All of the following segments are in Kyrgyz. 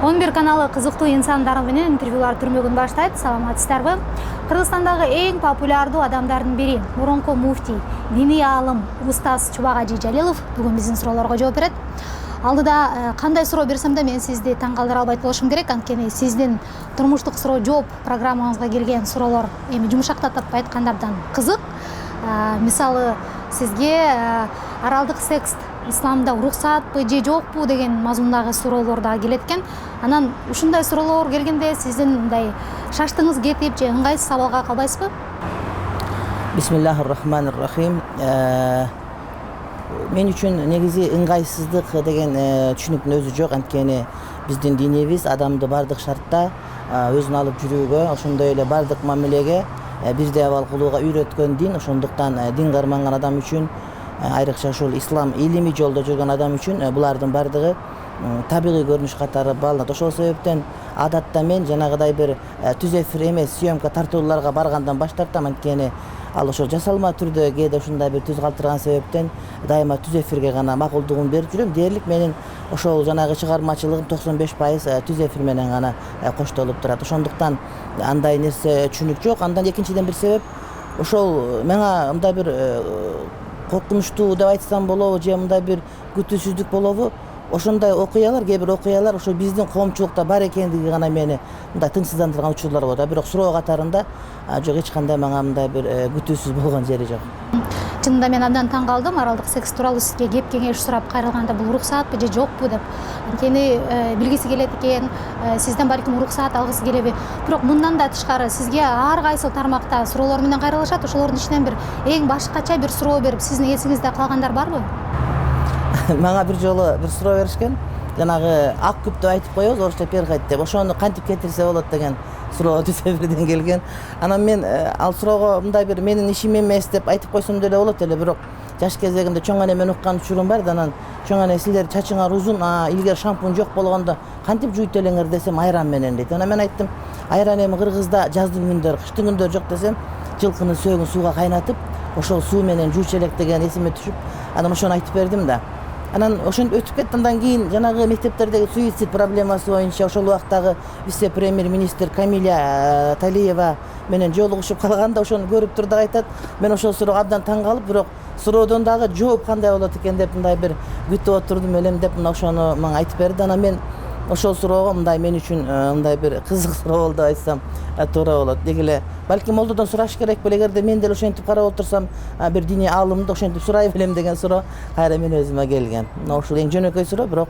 11 каналы кызыктуу инсандар менен интервьюлар түрмөгүн баштайт. Саламатсыздарбы? Кыргызстандагы эң популярдуу адамдардын бири, мурунку муфтий, диний аалым Устаз Чубак Ажи Жалилов бүгүн биздин суроолорго жооп берет. Алдыда кандай суроо берсем да мен сизди таң калтыра албайт болушум керек, анткени сиздин турмуштук суроо жооп программаңызга келген суроолор эми жумшактатып айткандардан кызык. Мисалы, сизге аралдык секс исламда уруксатпы же жокпу деген мазмундагы суроолор да келет экен. Анан ушундай суроолор келгенде сиздин мындай шаштыңыз кетип же ыңгайсыз абалга калбайсызбы? Бисмиллахир-рахманир-рахим. Мен үчүн негизи ыңгайсыздык деген түшүнүктүн өзү жок, анткени биздин динибиз адамды бардык шартта өзүн алып жүрүүгө, ошондой эле бардык мамилеге бирдей абал кылууга үйрөткөн дин. Ошондуктан дин карманган адам үчүн, айрыкча ушул ислам илимий жолдо жүргөн адам үчүн булардын бардыгы табигый көрүнүш катары бааланат. Ошол себептен адатта мен жанагыдай бир түз эфир эмес съемка тартууларга баргандан баш тартам, анткени ал ошо жасалма түрдө кээде ушундай бир түз калтырган себептен дайыма түз эфирге гана макулдугун берип жүрөм. Дээрлик менин ошол жанагы чыгармачылыгым 95% түз эфир менен гана коштолуп турат. Ошондуктан андай нерсе түшүнүк жок. Андан экинчиден бир себеп ошол мага мындай бир коркунучтуу деп айтсам болобу же мындай бир күтүүсүздүк болобу, ошондой окуялар, кээ бир окуялар ошо биздин коомчулукта бар экендиги гана мени мындай тынчсыздандырган учурлар болот. Бирок суроо катарында жок, эч кандай мага мындай бир күтүүсүз болгон жери жок. Чынында мен абдан таң калдым, аралдык секс тууралуу сизге кеп кеңеш сурап кайрылганда бул уруксатпы же жокпу деп. Анткени билгиси келет экен, сизден балким уруксат алгысы келеби. Бирок мындан да тышкары сизге ар кайсы тармакта суроолор менен кайрылышат. Ошолордун ичинен бир эң башкача бир суроо берип, сиздин эсиңизде калгандар барбы? Мага бир жолу бир суроо беришкен. Жанагы ак күп деп айтып коебуз, орусча перхоть деп. Ошону кантип кетирсе болот деген суроо түз эфирден келген. Анан мен ал суроого мындай бир менин ишим эмес деп айтып койсом деле болот эле, бирок жаш кезегимде чоң эне менен уккан учурум бар да, анан чоң эне силер чачыңар узун, илгери шампунь жок болгондо кантип жуйт элеңер десем айран менен дейт. Анан мен айттым, айран эми Кыргызда жаздын күндөрү, кыштын күндөрү жок десем, жылкынын сөөгүн сууга кайнатып, ошол суу менен жуучу элек деген эсиме түшүп, анан ошону айтып бердим да. Анан ошентип өтүп кетти. Андан кийин жанагы мектептердеги суицид проблемасы боюнча ошол убактагы вице-премьер-министр Камиля Талиева менен жолугушуп калганда ошону көрүп туруп дагы айтат. Мен ошол суроого абдан таң калып, бирок суроодон дагы жооп кандай болот экен деп мындай бир күтүп отурдум элем деп мына ошону мага айтып берди. Анан мен ошол суроого мындай мен үчүн мындай бир кызык суроо болду деп айтсам туура болот. Деги эле балким молдодон сураш керек беле, эгерде мен деле ошентип карап отурсам, бир диний аалымды ошентип сурай белем деген суроо кайра мен өзүмө келген. Мына ушул эң жөнөкөй суроо, бирок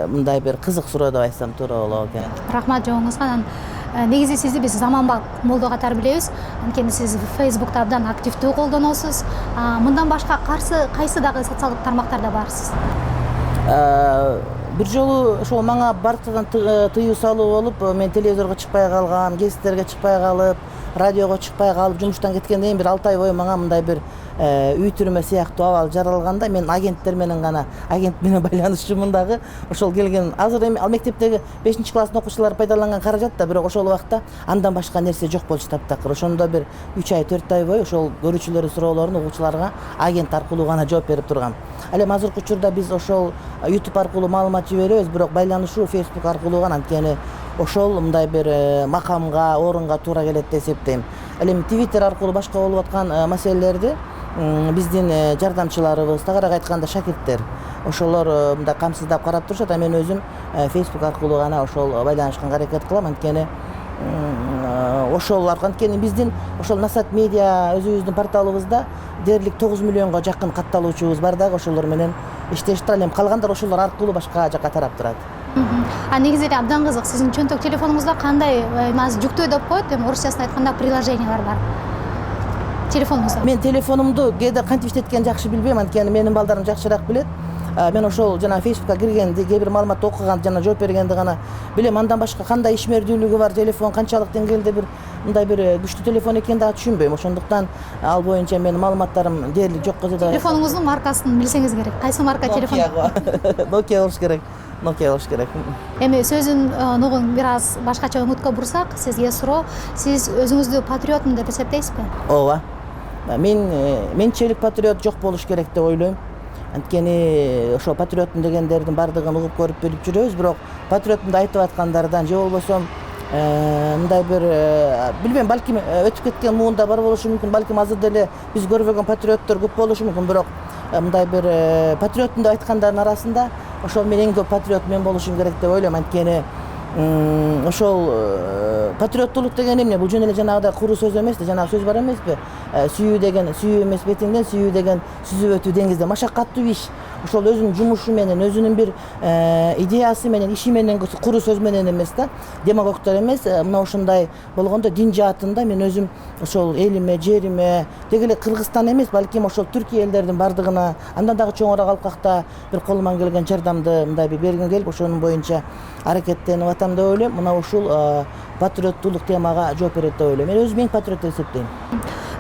мындай бир кызык суроо деп айтсам туура болот экен. Рахмат жоогуңузга. Анан негизи сизди биз заманбап молдо катары билебиз. Анткени сиз Facebook'та абдан активдүү колдоносуз. Мындан башка кайсы дагы социалдык тармактарда барсыз? Бир жолу ошол мага бартынан тыюу салуу болуп, мен телевизорго чыкпай калгам, гезиттерге чыкпай калып, радиого чыкпай калып, жумуштан кеткенден кийин бир 6 ай бою мага мындай бир үй түрмө сыяктуу абал жаралганда мен агенттер менен гана, агент менен байланышымдагы ошол келген азыр эми ал мектептеги 5-класстын окуучулары пайдаланган каражат да, бирок ошол убакта андан башка нерсе жок болчу таптакыр. Ошондо бир 3 ай 4 ай бою ошол көрүүчүлөрдүн суроолорун угуучуларга агент аркылуу гана жооп берип тургам. Ал эми азыркы учурда биз ошол YouTube аркылуу маалымат жиберебиз, бирок байланышуу Facebook аркылуу гана, анткени ошол мындай бир макамга, орунга туура келет деп эсептейм. Ал эми Twitter аркылуу башка болуп аткан маселелерди биздин жардамчыларыбыз, тагыраак айтканда шакирттер, ошолор мындай камсыздап карап турушат. А мен өзүм Facebook аркылуу гана ошол байланышканга аракет кылам, анткени ошол анткени биздин ошол Насат медиа өзүбүздүн порталыбызда дээрлик 9 миллионго жакын катталуучубуз бар дагы, ошолор менен иштешип турат. Эми калгандар ошолор аркылуу башка жакка тарап турат. Негизи эле абдан кызык, сиздин чөнтөк телефонуңузда кандай азыр жүктөө деп коет, эми орусчасын айтканда приложениялар бар телефонуңузда. Мен телефонумду кээде кантип иштеткенин жакшы билбейм, анткени менин балдарым жакшыраак билет. Мен ошол жана Facebook'ка киргенди, кээ бир маалыматты окуган жана жооп бергенди гана билем. Андан башка кандай ишмердүүлүгү бар телефон, канчалык деңгээлде бир мындай бир күчтүү телефон экенин дагы түшүнбөйм. Ошондуктан ал боюнча менин маалыматтарым дээрлик жок деп атат. Телефонуңуздун маркасын билсеңиз керек. Кайсы марка телефон? Nokia болуш керек. Nokia болуш керек. Эми сөзүн нугун бир аз башкача өңүткө бурсак, сизге суроо, сиз өзүңүздү патриотмун деп эсептейсизби? Ооба. Менчелик патриот жок болуш керек деп ойлойм. Анткени ошо патриотмун дегендердин бардыгын угуп көрүп билип жүрөбүз, бирок патриотмун айтып аткандардан же болбосо мындай бир билбейм, балким өтүп кеткен муунда бар болушу мүмкүн, балким азыр деле биз көрбөгөн патриоттор көп болушу мүмкүн, бирок мындай бир патриотмун деп айткандардын арасында ошол мен эң көп патриот мен болушум керек деп ойлойм. Анткени ошол патриоттуулук деген эмне? Бул жөн эле жанагыдай куру сөз эмес да, жанагы сөз бар эмеспи? Сүйүү деген сүйүү эмес бетиңден, сүйүү деген сүзүп өтүү деңизде. Машаккаттуу иш. Ошол өзүнүн жумушу менен, өзүнүн бир идеясы менен, иши менен, куру сөз менен эмес да, демагогдор эмес. Мына ушундай болгондо дин жаатында мен өзүм ошол элиме, жериме, деги эле Кыргызстан эмес, балким ошол Түркия элдердин бардыгына, андан дагы чоңураак алкакта бир колуман келген жардамды мындай бир бергим келип, ошонун боюнча аракеттенип атам деп ойлойм. Мына ушул патриоттуулук темага жооп берет деп ойлойм. Мен өзүм эң патриот деп эсептейм.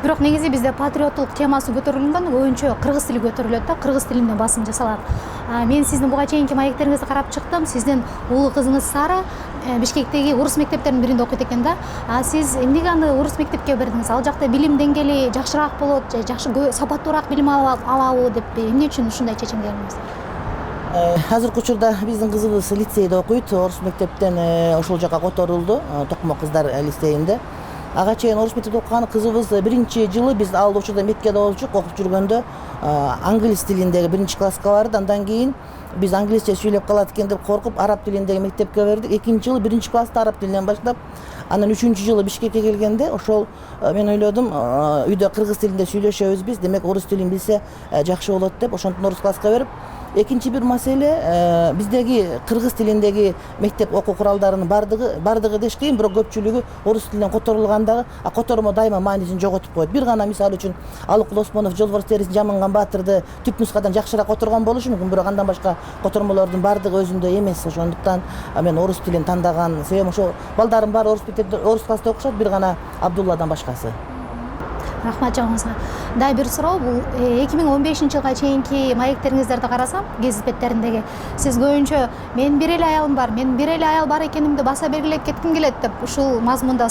Бирок негизи бизде патриоттулук темасы көтөрүлгөндө көбүнчө кыргыз тили көтөрүлөт да, кыргыз тилинде басым жасалат. Мен сиздин буга чейинки маектериңизди карап чыктым. Сиздин улуу кызыңыз Сара Бишкектеги орус мектептеринин биринде окуйт экен да. Сиз эмнеге аны орус мектепке бердиңиз? Ал жакта билим деңгээли жакшыраак болот, же жакшы сапаттуураак билим алабы деп эмне үчүн ушундай чечимге келдиңиз? Азыркы учурда биздин кызыбыз лицейде окуйт. Орус мектептен ошол жака которулду, Токмок кыздар лицейинде. Ага чейин орус мектепте окуган кызыбыз биринчи жылы биз ал учурда Меккеде болчук, окуп жүргөндө англис тилиндеги биринчи класска барды. Андан кийин биз англисче сүйлөп калат экен деп коркуп араб тилиндеги мектепке бердик. Экинчи жылы биринчи класста араб тилинен баштап, анан үчүнчү жылы Бишкекке келгенде ошол мен ойлодум, үйдө кыргыз тилинде сүйлөшөбүз биз, демек орус тилин билсе жакшы болот деп ошондон орус класска берип, экинчи бир маселе, биздеги кыргыз тилиндеги мектеп окуу куралдарынын бардыгы деш кыйын, бирок көпчүлүгү орус тилинен которулгандагы, котормо дайыма маанисин жоготуп коет. Бир гана мисалы үчүн Алыкул Осмонов Жолборс терисин жаманган баатырды түп нускадан жакшыраак которгон болушу мүмкүн, бирок андан башка котормолордун бардыгы өзүндө эмес. Ошондуктан мен орус тилин тандаган себебим ошол балдарым баары орус мектепте, орус класста окушат, бир гана Абдулладан башкасы. Рахмат жагыңызга. Дай бир суроо, бул 2015-жылга чейинки маектериңиздерди карасам, гезит беттериндеги, сиз көбүнчө мен бир эле аялым бар, мен бир эле аял бар экенимди баса белгилеп кетким келет деп ушул мазмунда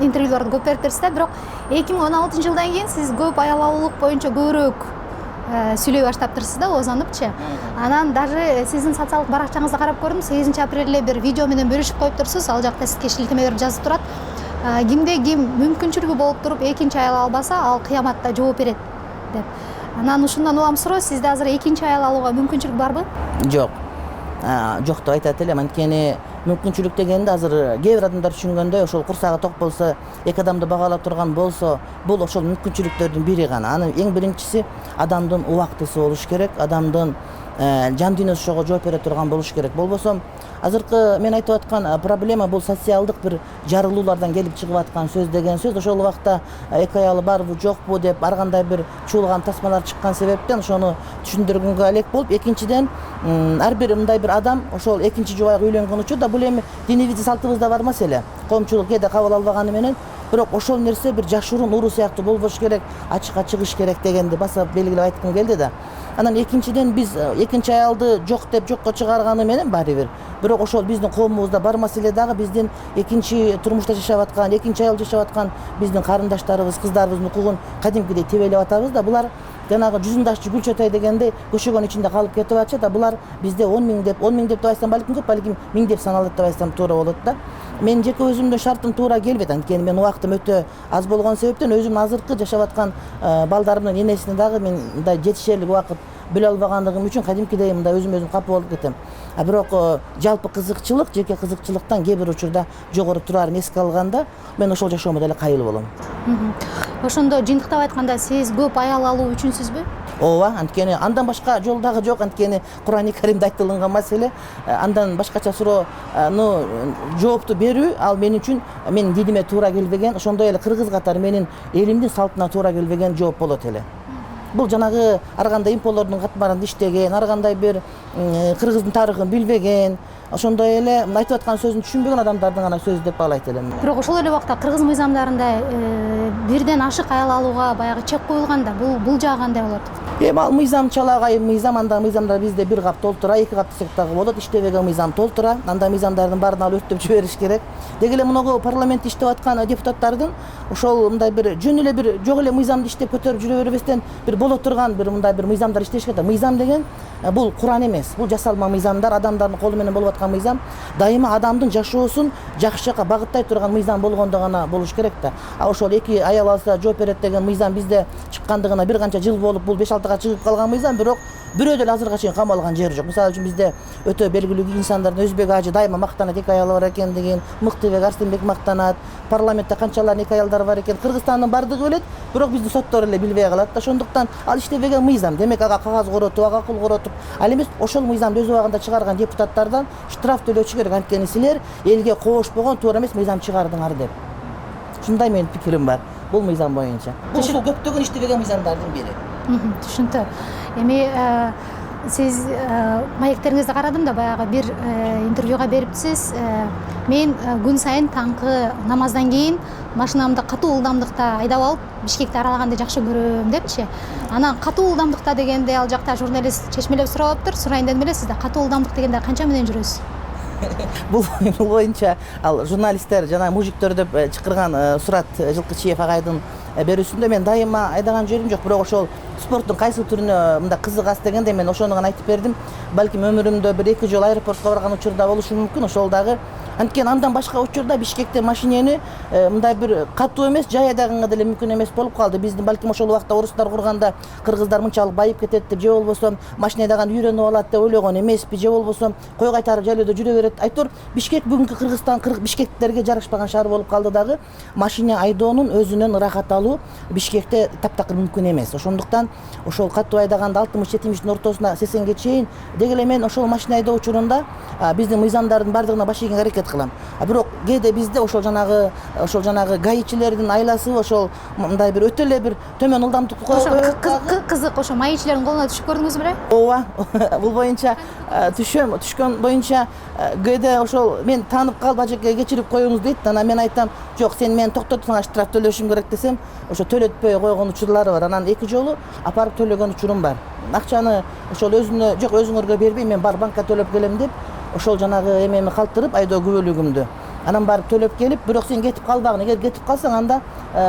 интервьюларды көп бериптирсиз да, бирок 2016-жылдан кийин сиз көп аял алуулук боюнча көбүрөөк сүйлөй баштаптырсыз да, озаныпчы. Анан даже сиздин социалдык баракчаңызды карап көрдүм, 8 апрелде бир видео менен бөлүшүп коюптурсуз, ал жакта сизге шилтемелер жазып турат. Кимде ким мүмкүнчүлүгү болуп туруп экинчи аял албаса, ал кыяматта жооп берет деп. Анан ушундан улам суроо, сизде азыр экинчи аял алууга мүмкүнчүлүк барбы? Жок. Жок деп айтат элем. Анткени мүмкүнчүлүк дегенде азыр кээ бир адамдар түшүнгөндөй, ошол курсагы ток болсо, эки адамды багалап турган болсо, бул ошол мүмкүнчүлүктөрдүн бири гана. Анын эң биринчиси адамдын убактысы болуш керек, адамдын жан дүйнөсү ошого жооп бере турган болуш керек. Болбосо азыркы мен айтып аткан проблема бул социалдык бир жарылуулардан келип чыгып аткан сөз деген сөз. Ошол убакта эки аялы барбы жокпу деп ар кандай бир чуулган тасмалар чыккан себептен ошону түшүндүргөнгө элек болуп, экинчиден ар бир мындай бир адам ошол экинчи жубайга үйлөнгөн учурда бул эми динибизде салтыбызда бар маселе. Коомчулук кээде кабыл албаганы менен, бирок ошол нерсе бир жашыруун уруу сыяктуу болбош керек, ачыкка чыгыш керек дегенди баса белгилеп айткым келди да. Анан экинчиден биз экинчи аялды жок деп жокко чыгарганы менен баары бир, бирок ошол биздин коомубузда бар маселе дагы биздин экинчи турмушта жашап аткан, экинчи аял жашап аткан биздин карындаштарыбыз, кыздарыбыздын укугун кадимкидей тебелеп атабыз да. Булар жанагы жүзүндашчы Гүлчөтай дегендей көшөгөн ичинде калып кетип атчы да. Булар бизде 10 миң деп айтсам балким көп, балким 1000 деп саналат деп айтсам туура болот да. Мен жеке өзүмдүн шартым туура келбейт, анткени мен убактым өтө аз болгон себептен өзүм азыркы жашап аткан балдарымдын энесине дагы мен мындай жетишерлик убакыт бөлө албагандыгым үчүн кадимкидей мындай өзүм капа болуп кетем. Бирок жалпы кызыкчылык, жеке кызыкчылыктан кээ бир учурда жогору турарын эске алганда, мен ошол жашоомо деле кайыл болом. Ошондо жыйынтыктап айтканда сиз көп аял алуу үчүнсүзбү? Ооба, анткени андан башка жол дагы жок, анткени Кур'ан-ы Каримде айтылган маселе, андан башкача суроону жоопту берүү ал мен үчүн менин диниме туура келбеген, ошондой эле кыргыз катары менин элимдин салтына туура келбеген жооп болот эле. Бул жанагы ар кандай имполордун катмарында иштеген, ар кандай бир кыргыздын тарыхын билбеген, ошондой эле айтып аткан сөзүн түшүнбөгөн адамдардын гана сөзү деп баалайт элем. Бирок ошол эле убакта кыргыз мыйзамдарында бирден ашык аял алууга баягы чек коюлган да, бул жагы кандай болот? Эми ал мыйзам чалагай мыйзам, анда мыйзамдар бизде бир кап толтура, 2 кап десек дагы болот. Иштебеген мыйзам толтура. Анда мыйзамдардын баарын алып өрттөп жибериш керек. Деги эле мунугу парламентте иштеп аткан депутаттардын ошол мындай бир жөн эле бир жок эле мыйзамды иштеп көтөрүп жүрө бербестен бир боло турган бир мындай бир мыйзамдар иштеш керек. Мыйзам деген бул Куран эмес. Бул жасалма мыйзамдар, адамдардын колу менен болуп аткан мыйзам. Дайыма адамдын жашоосун жакшы жакка багыттай турган мыйзам болгондо гана болуш керек да. А ошол 2 аял алса жооп берет деген мыйзам бизде чыккандыгына бир канча жыл болуп, бул 5-6 чыгып калган мыйзам, бирок бирөө деле азырга чейин камалган жери жок. Мисалы үчүн бизде өтө белгилүү инсандардын Өзбек ажы дайыма мактанат, 2 аялы бар экендигин, Мыктыбек Арсенбек мактанат, парламентте канчалар 2 аялдар бар экен. Кыргызстандын бардыгы билет, бирок биздин соттор эле билбей калат да. Ошондуктан ал иштебеген мыйзам. Демек ага кагаз коротуп, ага кул коротуп, ал эмес ошол мыйзамды өз убагында чыгарган депутаттардан штраф төлөчү керек. Анткени силер элге коошпогон туура эмес мыйзам чыгардыңар деп. Ушундай менин пикирим бар бул мыйзам боюнча. Бул көптөгөн иштебеген мыйзамдардын бири. Түшүнтү. Эми сиз маектериңизди карадым да, баягы бир интервьюга бериптсиз. Мен күн сайын таңкы намаздан кийин машинамды катуу ылдамдыкта айдап алып Бишкекти аралаганды жакшы көрөм депчи. Анан катуу ылдамдыкта дегенде ал жакта журналист чечмелеп сурап атыптыр. Сурайын дедим эле, сизде катуу ылдамдык дегенде канча менен жүрөсүз? Бул боюнча ал журналисттер жана мужиктер деп чакырган Сурат Жылкычиев агайдын берүүсүндө мен дайыма айдаган жерим жок, бирок ошол спорттун кайсы түрүнө мында кызыгасыз дегенде мен ошону гана айтып бердим. Балким өмүрүмдө 1-2 жолу аэропортко барган учурда болушу мүмкүн. Ошол дагы анткени андан башка учурда Бишкекте машинени мындай бир катуу эмес, жай айдаганга деле мүмкүн эмес болуп калды. Биздин балким ошол убакта орустар курганда кыргыздар мынчалык байып кетет деп, же болбосо машина айдаганды үйрөнүп алат деп ойлогон эмеспи, же болбосо кой кайтарып жайлоодо жүрө берет. Айтор Бишкек бүгүнкү Кыргызстан, бишкектиктерге жарашпаган шаар болуп калды дагы. Машина айдоонун өзүнөн ырахат алуу Бишкекте таптакыр мүмкүн эмес. Ошондуктан ошол катуу айдаганда 60-70-тин ортосуна сесенге чейин деги эле мен ошол машина айдоо учурунда биздин мыйзамдардын бардыгына баш ийгенге аракет кылам. Бирок кээде бизде ошол жанагы гаичилердин айласы ошол мындай бир өтө эле бир төмөн ылдамдыкты коюп кызык, ошо майчилердин колуна түшүп көрдүңүзбү беле? Ооба, бул боюнча түшкөн боюнча кээде ошол мен таанып калып ажеке кечирип коюңуз дейт. Анан мен айтам, жок, сен мени токтотсаң штраф төлөшүм керек десем, ошо төлөтпөй койгон учурлары бар. Анан 2 жолу апарып төлөгөн учурум бар. Акчаны ошол өзүнө, жок, өзүңөргө бербейм, мен бар банкка төлөп келем деп, ошол жанагы эмеми калтырып, айдоо күбөлүгүмдү. Анан барып төлөп келип, бирок сен кетип калбагын. Эгер кетип калсаң, анда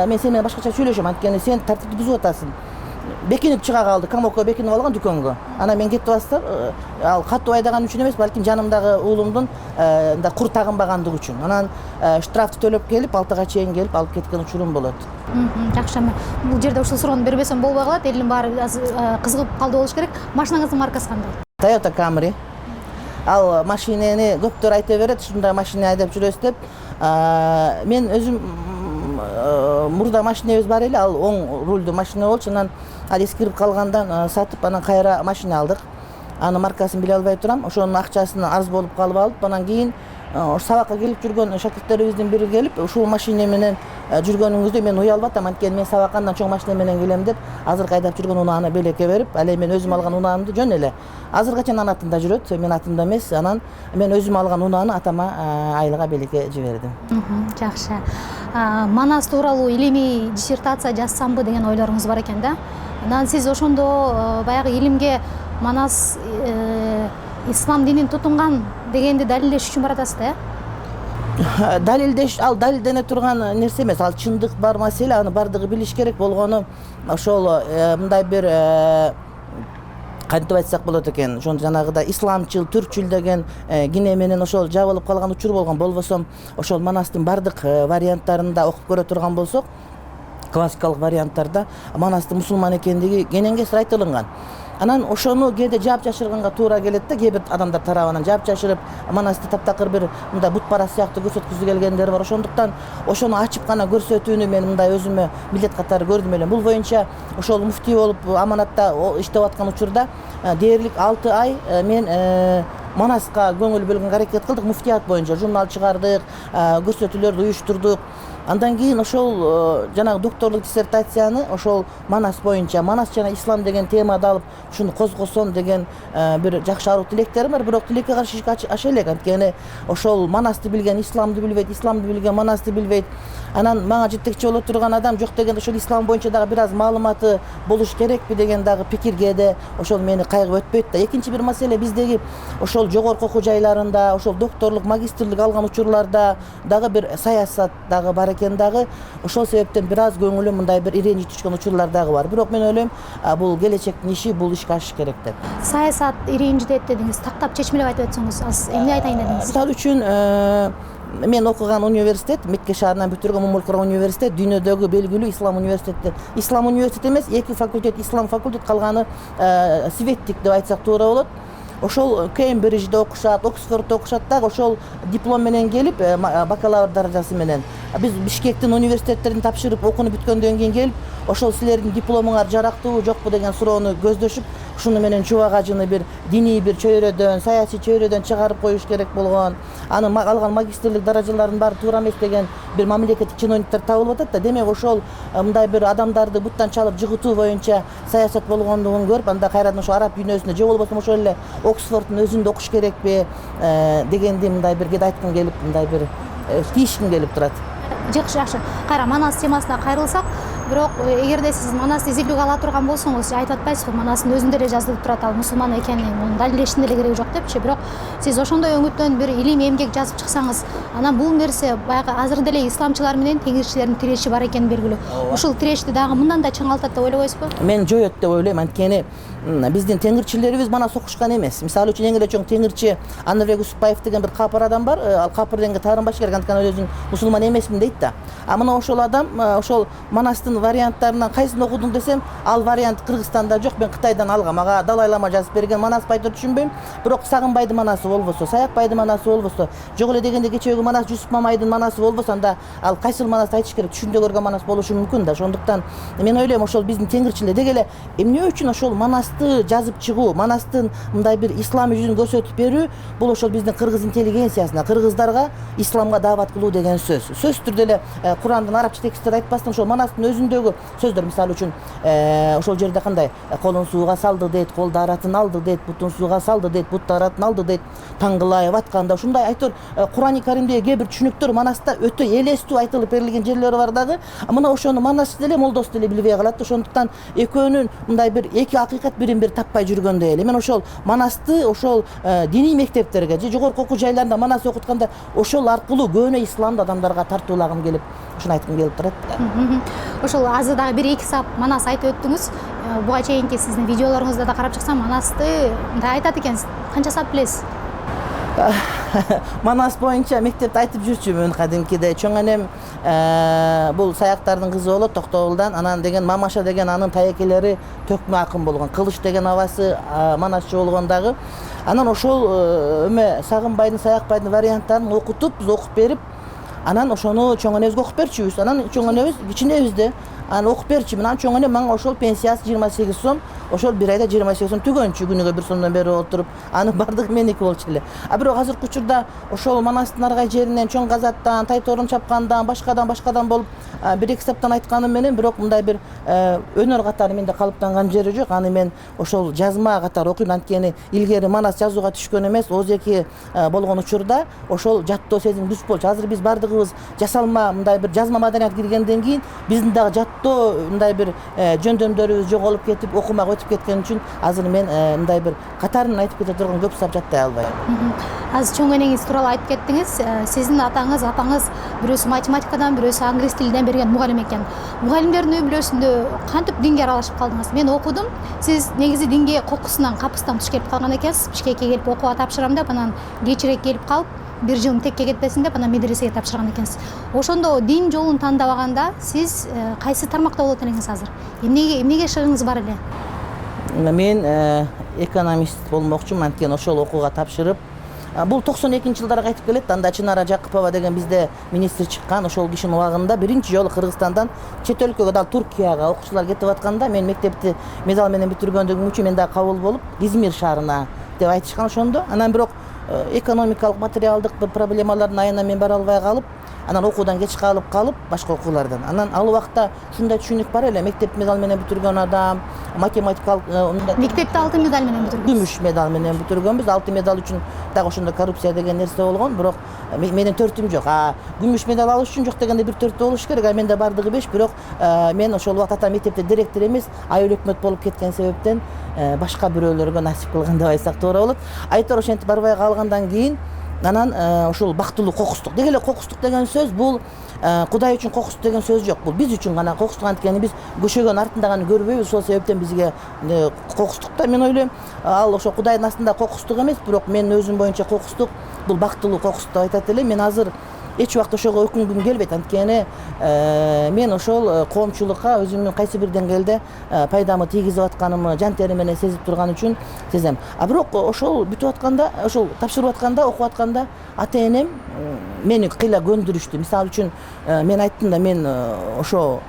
мен сен менен башкача сүйлөшөм, анткени сен тартипти бузуп атасың. Бекинип чыга калды, камокко бекинип алган дүкөнгө. Анан мен кетип атсам, ал катуу айдаган үчүн эмес, балким жанымдагы уулумдун мындай кур тагынбагандыгы үчүн. Анан штрафты төлөп келип, 6-га чейин келип алып кеткен учурум болот. Жакшы. Бул жерде ушул суроону бербесем болбой калат. Элдин баары кызыгып калды болуш керек. Машинаңыздын маркасы кандай? Toyota Camry. Ал машинени көптөр айта берет, ушундай машина айдап жүрөсүз деп. Мен өзүм мурда машинебиз бар эле, ал оң рульдуу машина болчу. Анан ал эскирип калгандан сатып, анан кайра машина алдык. Анын маркасын биле албай турам. Ошонун акчасын арз болуп калып алып, анан кийин сабакка келип жүргөн шакирттерибиздин бири келип, ушул машина менен жүргөнүңүздө мен уялып атам, анткени мен сабаккандан чоң машина менен келем деп, азыркы айдап жүргөн унааны белекке берип, ал эми мен өзүм алган унаамды жөн эле азыркыга чейин анын атында жүрөт, мен атымда эмес. Анан мен өзүм алган унааны атама айлыга белекке жибердим. Жакшы. Манас тууралуу илимий диссертация жазсамбы деген ойлоруңуз бар экен да. Анан сиз ошондо баягы илимге Манас ислам динин тутунган дегенди далилдеш үчүн баратасыз да? Далилдеш, ал далилдене турган нерсе эмес, ал чындык бар маселе, аны бардыгы билиш керек болгону. Ошол мындай бир кантип айтсак болот экен, ошон жанагыда исламчыл, түркчүл деген кине менен ошол жабылып калган учур болгон. Болбосо ошол Манастын бардык варианттарында окуп көрө турган болсок, классикалык варианттарда Манастын мусулман экендиги кенен-кесир айтылынган. Анан ошону кээде жаап жашырганга туура келет да, кээ бир адамдар тарабынан жаап жашырып, Манасты таптакыр бир мындай бутпарас сыяктуу көрсөткүзүп келгендер бар. Ошондуктан ошону ачып гана көрсөтүүнү мен мындай өзүмө милдет катары көрдүм эле. Бул боюнча ошол муфтий болуп аманатта иштеп аткан учурда дээрлик 6 ай мен Манаска көңүл бөлгөнгө аракет кылдык, муфтият боюнча журнал чыгардык, көрсөтүүлөрдү уюштурдук. Андан кийин ошол жанагы докторлук диссертацияны ошол Манас боюнча, Манас жана ислам деген темада алып, ушуну козгосом деген бир жакшы аруу тилектерим бар. Бирок тилекке каршы ишке аша элек, анткени ошол Манасты билген исламды билбейт, исламды билген Манасты билбейт. Анан мага жетекчи боло турган адам жок дегенде ошол ислам боюнча дагы бир аз маалыматы болуш керекпи деген дагы пикирге де ошол мени кайгып өтпөйт да. Экинчи бир маселе, биздеги ошол жогорку окуу жайларында, ошол докторлук, магистрлик алган учурларда дагы бир саясат дагы бар экен дагы. Ошол себептен бир аз көңүлүм мындай бир иренич түшкөн учурлар дагы бар. Бирок мен ойлойм, бул келечектин иши, бул ишке ашыш керек деп. Саясат иренжидет дедиңиз, тактап чечмелеп айтып өтсөңүз, аз эмне айтайын дедиңиз? Мисалы үчүн мен окуган университет, Мекке шаарынан бүтүргөн Мумулкура университет дүйнөдөгү белгилүү ислам университети. Ислам университети эмес, 2 факультет ислам факультет, калганы светтик деп айтсак туура болот. Ошол Кембриджде окушат, Оксфорддо окушат дагы ошол диплом менен келип, бакалавр даражасы менен. Биз Бишкектин университеттерин тапшырып, окууну бүткөндөн кийин келип, ошол силердин дипломуңар жарактуубу, жокпу деген суроону көздөшүп, ушуну менен чубагажыны бир диний бир чөйрөдөн, саясий чөйрөдөн чыгарып коюш керек болгон. Аны алган магистрлик даражаларынын баары туура эмес деген бир мамлекеттик чиновниктер табылып атат да. Демек ошол мындай бир адамдарды буттан чалып жыгытуу боюнча саясат болгондугун көрүп, анда кайрадан ошо араб дүйнөсүндө же болбосо ошол эле Оксфорддун өзүндө окуш керекпи дегенди мындай бир кет айткым келип, мындай бир тийишким келип турат. Жакшы. Кайра Манас темасына кайрылсак, бирок эгерде сиз Манасты изилдөөгө ала турган болсоңуз, айтып атпайсызбы, Манастын өзүндө эле жазылып турат, ал мусулман экенин, муну далилдештин деле кереги жок депчи. Бирок сиз ошондой өңүттөн бир илим эмгек жазып чыксаңыз, анан бул нерсе баягы азыр деле исламчылар менен теңирчилердин тиреши бар экени белгилүү. Ушул тирешти дагы мындан да чыңалтат деп ойлобойсузбу? Мен жоет деп ойлойм, анткени биздин теңирчилерибиз Манас окушкан эмес. Мисалы үчүн эң эле чоң теңирчи Анырбек Усупбаев деген бир капыр адам бар. Ал капыр дегенге таарынбаш керек, анткени өзүн мусулман эмесмин дейт да. Мына ошол адам ошол Манастын варианттарынан кайсын окудуң десем, ал вариант Кыргызстанда жок, мен Кытайдан алгам. Мага Далай Лама жазып берген. Манас айтып түшүнбөйм. Бирок Сагынбайдын Манасы болбосо, Саякбайдын Манасы болбосо, жок эле дегенде кечеги Манас Жусуп Мамайдын Манасы болбосо, анда ал кайсыл Манасты айтыш керек? Түшүндө көргөн Манас болушу мүмкүн да. Ошондуктан мен ойлойм, ошол биздин теңирчилер деги эле эмне үчүн ошол Манасты жазып чыгуу, Манастын мындай бир ислам жүзүн көрсөтүп берүү, бул ошол биздин кыргыз интеллигенциясына, кыргыздарга исламга даават кылуу деген сөз. Сөз түрдө эле Курандын арабча тексттерди айтпастан ошол Манастын өзүндөгү сөздөр, мисалы үчүн ошол жерде кандай колун сууга салды дейт, кол дааратын алды дейт, бутун сууга салды дейт, бут дааратын алды дейт, таңгылайып атканда ушундай айтор Курани Каримдеги кээ бир түшүнүктөр Манаста өтө элестүү айтылып берилген жерлери бар дагы. Мына ошону Манас деле, Молдос деле билбей калат. Ошондуктан экөөнүн мындай бир эки акыйкат бирин бир таппай жүргөндөй эле. Мен ошол Манасты ошол диний мектептерге же жогорку окуу жайларында Манас окутканда ошол аркылуу көөнө исламды адамдарга тартуулагым келип, ушуну айткым келип турат. Ошол азыр дагы 1-2 саат Манас айтып өттүңүз. Буга чейинки сиздин видеолоруңузда да карап чыксам, Манасты мындай айтат экенсиз. Канча саат билесиз? Манас боюнча мектепте айтып жүрчүмүн кадимкиде. Чоң энем бул Саяктардын кызы болот, Токтогулдан. Анан деген Мамаша деген анын таекелери төкмө акын болгон. Кылыч деген абасы Манасчы болгон дагы. Анан ошол Сагынбайдын, Саякбайдын варианттарын окутуп, биз окуп берип, анан ошону чоң энебизге окуп берчүбүз. Анан чоң энебиз кичинебизде аны окуп берчи. Анан чоң энем мага ошол пенсиясы 28 сом, ошол бир айда 28 сом түгөнчү, күнүгө 1 сомдон берип отуруп, анын бардыгы меники болчу эле. Бирок азыркы учурда ошол Манастын аргай жеринен, Чоң Казаттан, Тайторун чапкандан, башкадан болуп 1-2 саптан айтканым менен, бирок мындай бир өнөр катары менде калыптанган жери жок. Аны мен ошол жазма катары окуйм, анткени илгери Манас жазууга түшкөн эмес, ооз-эки болгон учурда ошол жаттоо сезим күч болчу. Азыр биз бардыгыбыз жасалма мындай бир жазма маданият киргенден кийин биздин дагы жаттоо мындай бир жөндөмдөрүбүз жоголуп кетип, окумак өтүп кеткен үчүн азыр мен мындай бир катарын айтып кете турган көп сап жаттай албайм. Азыр чоң энеңиз тууралуу айтып кеттиңиз. Сиздин апаңыз бирөөсү математикадан, бирөөсү англис тилинен берген мугалим экен. Мугалимдердин үй бүлөсүндө кантип динге аралашып калдыңыз? Мен окудум. Сиз негизи динге кокусунан, капысынан туш келип калган экенсиз. Бишкекке келип окууга тапшырам деп, анан кечирээк келип калып, 1 жылым текке кетпесин деп, анан медресеге тапшырган экенсиз. Ошондо дин жолун тандабаганда сиз кайсы тармакта болот элеңиз азыр? Эмнеге шыгыңыз бар эле? Мен экономист болмокчумун, анткени ошол окууга тапшырып, бул 92-жылдарга кайтып келет. Анда Чынара Жакыпова деген бизде министр чыккан. Ошол кишинин убагында биринчи жолу Кыргызстандан чет өлкөгө, дал Туркияга окуучулар кетип атканда, мен мектепти медал менен бүтүргөндүгүм үчүн мен дагы кабыл болуп, Измир шаарына деп айтышкан ошондо. Анан бирок экономикалык материалдык бир проблемалардын айынан мен бара албай калып, анан окуудан кеч калып башка окуулардан. Анан ал убакта ушундай түшүнүк бар эле, мектеп медаль менен бүтүргөн адам, математикалык Мектепти алтын медаль менен бүтүргөнсүз. күмүш медаль менен бүтүргөнбүз. Алтын медаль үчүн дагы ошондо коррупция деген нерсе болгон, бирок менин төртүм жок. Күмүш медаль алыш үчүн жок дегенде бир төртөө болуш керек, менде бардыгы 5, бирок мен ошол убакта ата мектепте директор эмес, айыл өкмөт болуп кеткен себептен башка бирөөлөргө насип кылган деп айтсак туура болот. Айтор ошентип барбай калгандан кийин анан ошол бактылуу кокустук. Деги эле кокустук деген сөз бул Кудай үчүн кокустук деген сөз жок. Бул биз үчүн гана кокустук, анткени биз көшөгөн артындаганы көрбөйбүз. Ошол себептен бизге кокустук да, мен ойлойм, ал ошо Кудайдын астында кокустук эмес, бирок мен өзүм боюнча кокустук бул бактылуу кокустук деп айтат элем. Мен азыр эч убакта ошого өкүнгүм келбейт, анткени мен ошол коомчулукка өзүмдүн кайсы бир деңгээлде пайдамы тийгизип атканымы жан тери менен сезип турган үчүн сезем. Бирок ошол бүтүп атканда, ошол тапшырып атканда, окуп атканда ата энем мени кыйла көндүрүштү. Мисалы үчүн мен айттым да, мен ошо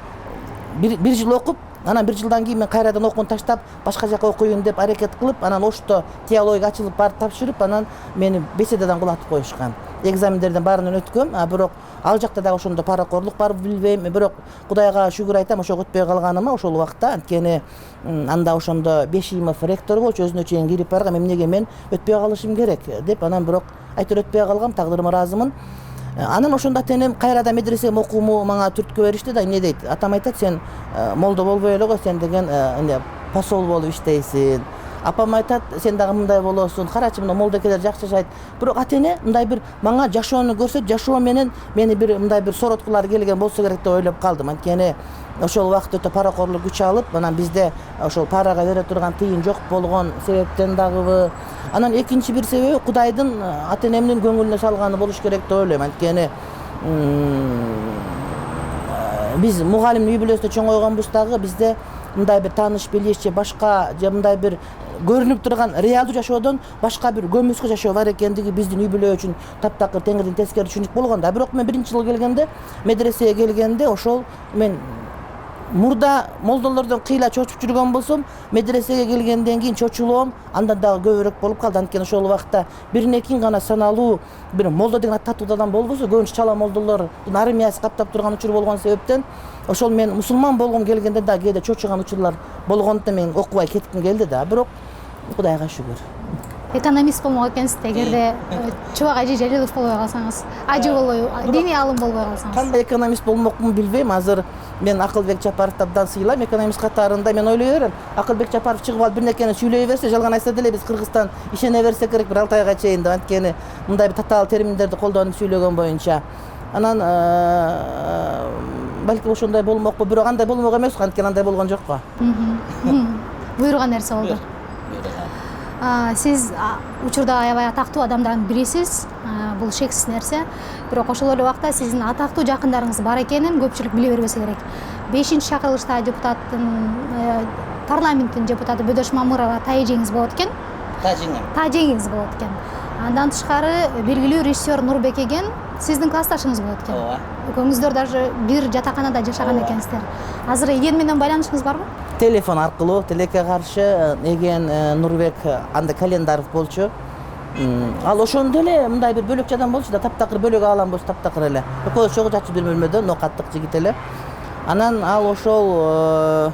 бир жыл окуп, анан бир жылдан кийин мен кайрадан окууну таштап башка жака окуйын деп аракет кылып, анан Ошто теология ачылып барып тапшырып, анан мени беседадан кулатып коюшкан. Экзамендерден баарынан өткөм, бирок ал жакта дагы ошондо паракорлук бар билбейм, бирок Кудайга шүгүр айтам ошого өтпөй калганыма ошол убакта, анткени анда ошондо Бешимов ректор болчу, өзүнө чейин кирип барган, эмнеге мен өтпөй калышым керек деп, анан бирок айтор өтпөй калгам, тагдырыма ыраазымын. Анан ошондо ата энем кайрадан медресе окууму мага түрткү беришти да, эмне дейт, атам айтат, сен молдо болбой эле кой, сен деген посол болуп иштейсиң. Апам айтат, сен дагы мындай болосуң, карачы мына молдокелер жакшы жашайт. Бирок ата эне мындай бир мага жашоону көрсөт, жашоо менен мени бир мындай бир сороткулар келген болсо керек деп ойлоп калдым. Анткени ошол убакытта өтө паракорлук күч алып, анан бизде ошол парага бере турган тыйын жок болгон себептен дагыбы. Анан экинчи бир себеби Кудайдын ата энемдин көңүлүнө салганы болуш керек деп ойлойм. Анткени биз мугалимдин үй бүлөсүндө чоңойгонбуз дагы, бизде мындай бир тааныш билиш же башка же мындай бир көрүнүп турган реалдуу жашоодон башка бир көмүскө жашоо бар экендиги биздин үй бүлө үчүн таптакыр теңирдин тескери түшүнүк болгон да. Бирок мен биринчи жолу келгенде, медресеге келгенде, ошол мен мурда молдолордон кыйла чочуп жүргөн болсом, медресеге келгенден кийин чочулоом андан дагы көбүрөөк болуп калды. Анткени ошол убакта бирине кийин гана саналуу бир молдо деген татуу адам болбосо, көбүнчө чала молдолордун армиясы каптап турган учур болгон себептен ошол мен мусулман болгум келгенде дагы кээде чочуган учурлар болгондуктан мен окубай кетким келди да. Бирок Кудайга шүгүр. Экономист болмок экенсиз, эгерде Чубак Ажи Жалилов болбой калсаңыз, ажы болбой, диний алым болбой калсаңыз. Кандай экономист болмокмун билбейм. Азыр мен Акылбек Жапаровду абдан сыйлайм. Экономист катарында мен ойлой берем, Акылбек Жапаров чыгып алып бир нерсени сүйлөй берсе, жалган айтса деле биз Кыргызстан ишене берсе керек бир 6 айга чейин деп. Анткени мындай бир татаал терминдерди колдонуп сүйлөгөн боюнча. Анан балки ошондой болмокпу, бирок андай болмок эмес, анткени андай болгон жок го. Буйруган нерсе болду. Сиз учурда аябай атактуу адамдардын бирисиз, бул шексиз нерсе. Бирок ошол эле убакта сиздин атактуу жакындарыңыз бар экенин көпчүлүк биле бербесе керек. 5-чакырылышта парламенттин депутаты Бөдөш Мамырова тажиңиз болот экен. Тажиңиз болот экен. Андан тышкары белгилүү режиссер Нурбек Эген сиздин классташыңыз болот экен. Экөөңүздөр даже бир жатаканада жашаган экенсиздер. Азыр Эген менен байланышыңыз барбы? Телефон аркылуу, тилекке каршы Эген Нурбек анда Календаров болчу. Ал ошондо эле мындай бир бөлөкчү адам болчу да, таптакыр бөлөк алам болчу, таптакыр эле. Экөөбүз чогуу жатчу бир бөлмөдө, нокаттык жигит эле. Анан ал ошол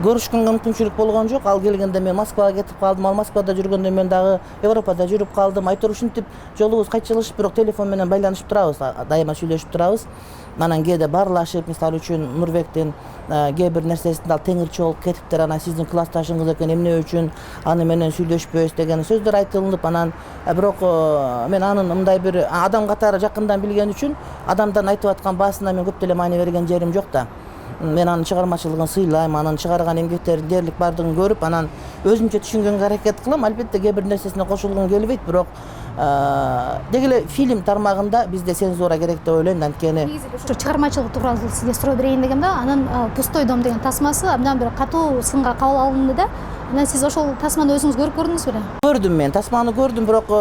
көрүшкөнгө мүмкүнчүлүк болгон жок. Ал келгенде мен Москвага кетип калдым. Ал Москвада жүргөндө мен дагы Европада жүрүп калдым. Айтор ушинтип жолубуз кайчылышып, бирок телефон менен байланышып турабыз, дайыма сүйлөшүп турабыз. Анан кээде баарлашып, мисалы үчүн Нурбектин кээ бир нерсесинде ал теңирчи болуп кетиптир, анан сиздин классташыңыз экен, эмне үчүн аны менен сүйлөшпөйсүз деген сөздөр айтылып, анан бирок мен анын мындай бир адам катары жакындан билген үчүн адамдардын айтып аткан баасына мен көп деле маани берген жерим жок да. Мен анын чыгармачылыгын сыйлайм, анын чыгарган эмгектерин дээрлик бардыгын көрүп, анан өзүмчө түшүнгөнгө аракет кылам. Албетте кээ бир нерсесине кошулгум келбейт, бирок деги эле фильм тармагында бизде цензура керек деп ойлойм. Анткени чыгармачылык тууралуу сизге суроо берейин дегем да, анын Пустой дом деген тасмасы абдан бир катуу сынга кабыл алынды да. Анан сиз ошол тасманы өзүңүз көрүп көрдүңүз беле? Көрдүм, мен тасманы көрдүм, бирок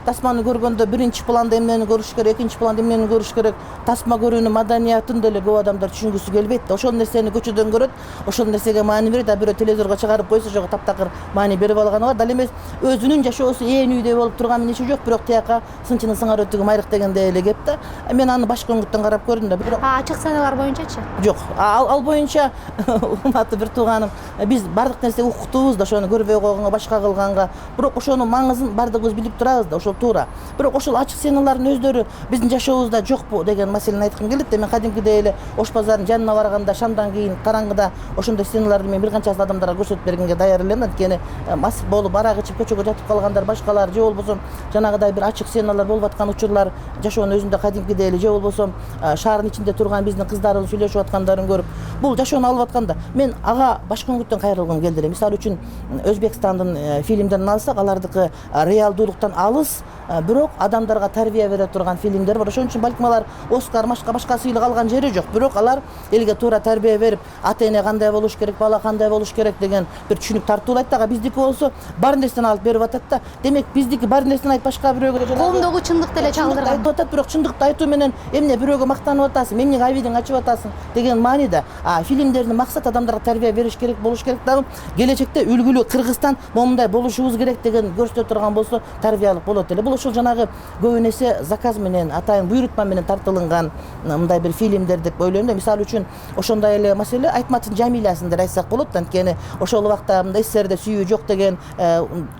тасманы көргөндө биринчи планда эмнени көрүш керек, экинчи планда эмнени көрүш керек, тасма көрүүнүн маданиятын деле көп адамдар түшүнгүсү келбейт. Ошол нерсени көчөдөн көрөт, ошол нерсеге маани берет, а бирөө телевизорго чыгарып койсо ошого таптакыр маани берип алганы бар. Дал эмес өзүнүн жашоосу ээн үйдөй болуп турган эмнеси жок, бирок тияка сынчынын сыңар өтүгү майрык дегендей эле кеп да. Мен аны башка өңүттөн карап көрдүм да, бирок Ачык сценалар боюнчачы? жок. Ал боюнча урматтуу бир тууганым, биз бардык нерсе укуктуубуз да, ошону көрбөй койгонго, башка кылганга. Бирок ошонун маңызын бардыгыбыз билип турабыз да, ошол туура. Бирок ошол ачык сценалардын өздөрү биздин жашообузда жокпу деген маселени айткым келет да. Мен кадимкидей эле Ош базарынын жанына барганда шамдан кийин караңгыда ошондой сценаларды мен бир канчасын адамдарга көрсөтүп бергенге даяр элем. Анткени мас болуп арак ичип көчөгө жатып калгандар башкалар, же болбосо жанагыдай бир ачык сценалар болуп аткан учурлар жашоонун өзүндө кадимкидей эле, же болбосо шаардын ичинде турган биздин кыздарыбыз сүйлөшүп аткандарын көрүп бул жашоону алып атканда мен ага башка өңүттөн кайрылгым келди эле. Мисалы үчүн Өзбекстандын фильмдерин алсак, алардыкы реалдуулуктан алыс, бирок адамдарга тарбия бере турган фильмдер бар. Ошон үчүн балким алар Оскар, башка сыйлык алган жери жок, бирок алар элге туура тарбия берип, ата эне кандай болуш керек, бала кандай болуш керек деген бир түшүнүк тартуулайт да. Биздики болсо бар нерсени алып берип атат да. Демек биздики бар нерсени айтып башка бирөөгө Коомдогу чындыкты эле чагылдырган. айтып атат, бирок чындыкты айтуу менен эмне бирөөгө мактанып атасың, эмнеге абийириң ачып атасың деген маани да. Фильмдердин максат адамдарга тарбия бериш керек, болуш керек дагы. Келечекте үлгүлүү Кыргызстан момундай болушубуз керек деген көрсөтө турган болсо тарбиялык болот эле. Бул ошол жанагы көп эсе заказ менен, атайын буйрутма менен тартылган мындай бир фильмдер деп ойлойм да. Мисалы үчүн ошондой эле маселе Айтматовдун Жамилясын деп айтсак болот. Анткени ошол убакта мындай СССРде сүйүү жок деген,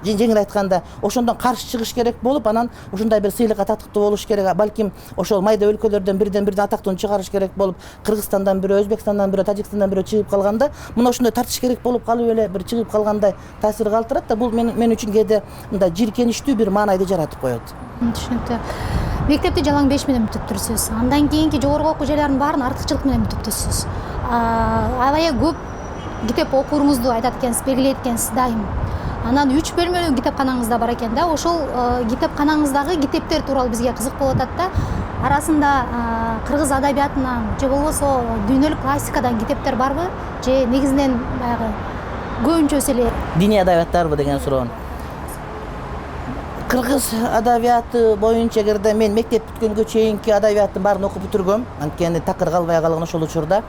жеңил айтканда ошондон каршы чыгыш керек болуп, анан ушундай бир сыйлыкка татыктуу болуш керек. Балким ошол майда өлкөлөрдөн бирден атактууну чыгарыш керек болуп, Кыргызстандан бирөө, Өзбекстандан бирөө, Тажикстандан бирөө чыгып калганда, мына ушундай тартыш керек болуп калып эле бир чыгып калгандай таасир калтырат да. Бул мен үчүн кээде мындай жийиркеничтүү бир маанайды жаратып коет. Түшүнүктүү. Мектепти жалаң 5 менен бүтүптүрсүз. Андан кийинки жогорку окуу жайлардын баарын артыкчылык менен бүтүптүрсүз. Аябай көп китеп окууңузду айтат экенсиз, белгилейт экенсиз дайым. Анан 3 бөлмөлүү китепканаңыз да бар экен да. Ошол китепканаңыздагы китептер тууралуу бизге кызык болуп атат да. Арасында кыргыз адабиятынан же болбосо дүйнөлүк классикадан китептер барбы? Же негизинен баягы көбүнчөсү эле Диний адабияттарбы деген суроо. Кыргыз адабияты боюнча эгерде мен мектеп бүткөнгө чейинки адабияттын баарын окуп бүтүргөм. Анткени такыр калбай калган ошол учурда.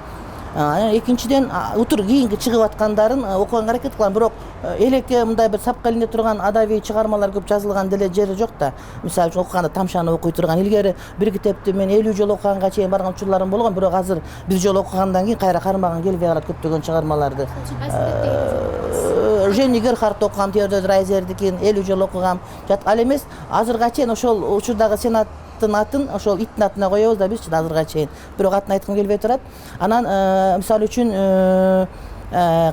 Экинчиден утур кийинки чыгып аткандарын окуганга аракет кылам, бирок элекке мындай бир сапка илине турган адабий чыгармалар көп жазылган деле жери жок да. Мисалы үчүн окуганда Тамшаны окуй турган, илгери бир китепти мен 50 жолу окуганга чейин барган учурларым болгон, бирок азыр бир жолу окугандан кийин кайра кармаган келбей калат көптөгөн чыгармаларды. Жени Герхард окугам, Теодор Драйзердикин 50 жолу окугам. Ал эмес азырга чейин ошол учурдагы сенаттын атын ошол иттин атына коебуз да бизчи азырга чейин. Бирок атын айткым келбей турат. Анан мисалы үчүн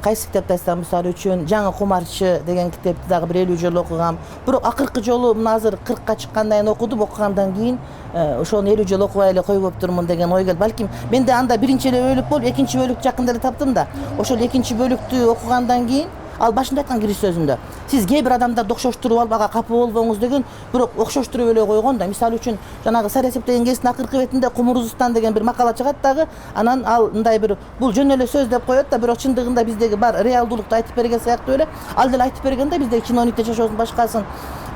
кайсы китепти айтсам, мисалы үчүн Жаңы кумарчы деген китепти дагы бир 50 жолу окугам. Бирок акыркы жолу мына азыр 40ка чыккандан кийин окудум. Окугандан кийин ошону 50 жолу окубай эле койбоптурмун деген ой келди. Балким менде анда биринчи эле бөлүк болуп, экинчи бөлүктү жакында эле таптым да. Ошол экинчи бөлүктү окугандан кийин ал башында айткан кириш сөзүндө сиз кээ бир адамдарды окшоштуруп алып ага капа болбоңуз деген, бирок окшоштуруп эле койгон да. Мисалы үчүн жанагы Сарасеп деген гезиттин акыркы бетинде Кумурузустан деген бир макала чыгат дагы. Анан ал мындай бир бул жөн эле сөз деп коет да, бирок чындыгында биздеги бар реалдуулукту айтып берген сыяктуу эле. Ал деле айтып берген да биздеги чиновникте жашоосун башкасын.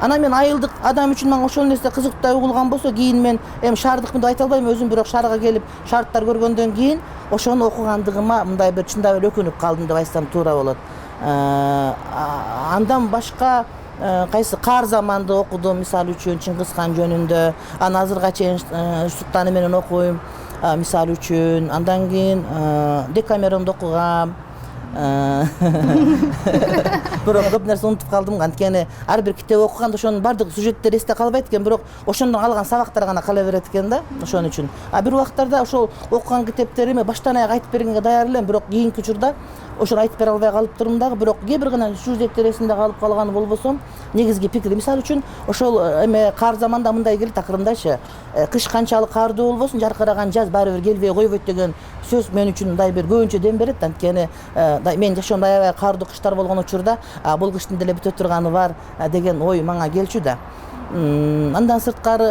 Анан мен айылдык адам үчүн мага ошол нерсе кызыктуу угулган болсо, кийин мен шаардыкмын деп айта албайм өзүм, бирок шаарга келип шаардтар көргөндөн кийин ошону окугандыгыма мындай бир чындап эле өкүнүп калдым деп айтсам туура болот. Андан башка кайсы Каар заманды окудум, мисалы үчүн Чыңгыз хан жөнүндө. Анан азырга чейин Султаны менен окуйм, мисалы үчүн. Андан кийин Декамеронду окугам. Бирок көп нерсе унутуп калдым, анткени ар бир китеп окуганда ошонун бардык сюжеттери эсте калбайт экен, бирок ошондон алган сабактар гана кала берет экен да. Ошон үчүн бир убактарда ошол окуган китептериме баштан аяк айтып бергенге даяр элем, бирок кийинки учурда ошону айтып бере албай калыптырмын дагы. Бирок кээ бир гана сюжеттер эсимде калып калганы болбосо, негизги пикир мисалы үчүн ошол Каар заманда мындай келет акырындачы. Кыш канчалык каардуу болбосун, жаркыраган жаз баары бир келбей койбойт деген сөз мен үчүн мындай бир көбүнчө дем берет. Анткени мен жашоомдо аябай каардуу кыштар болгон учурда бул кыштын деле бүтө турганы бар деген ой мага келчү да. Андан сырткары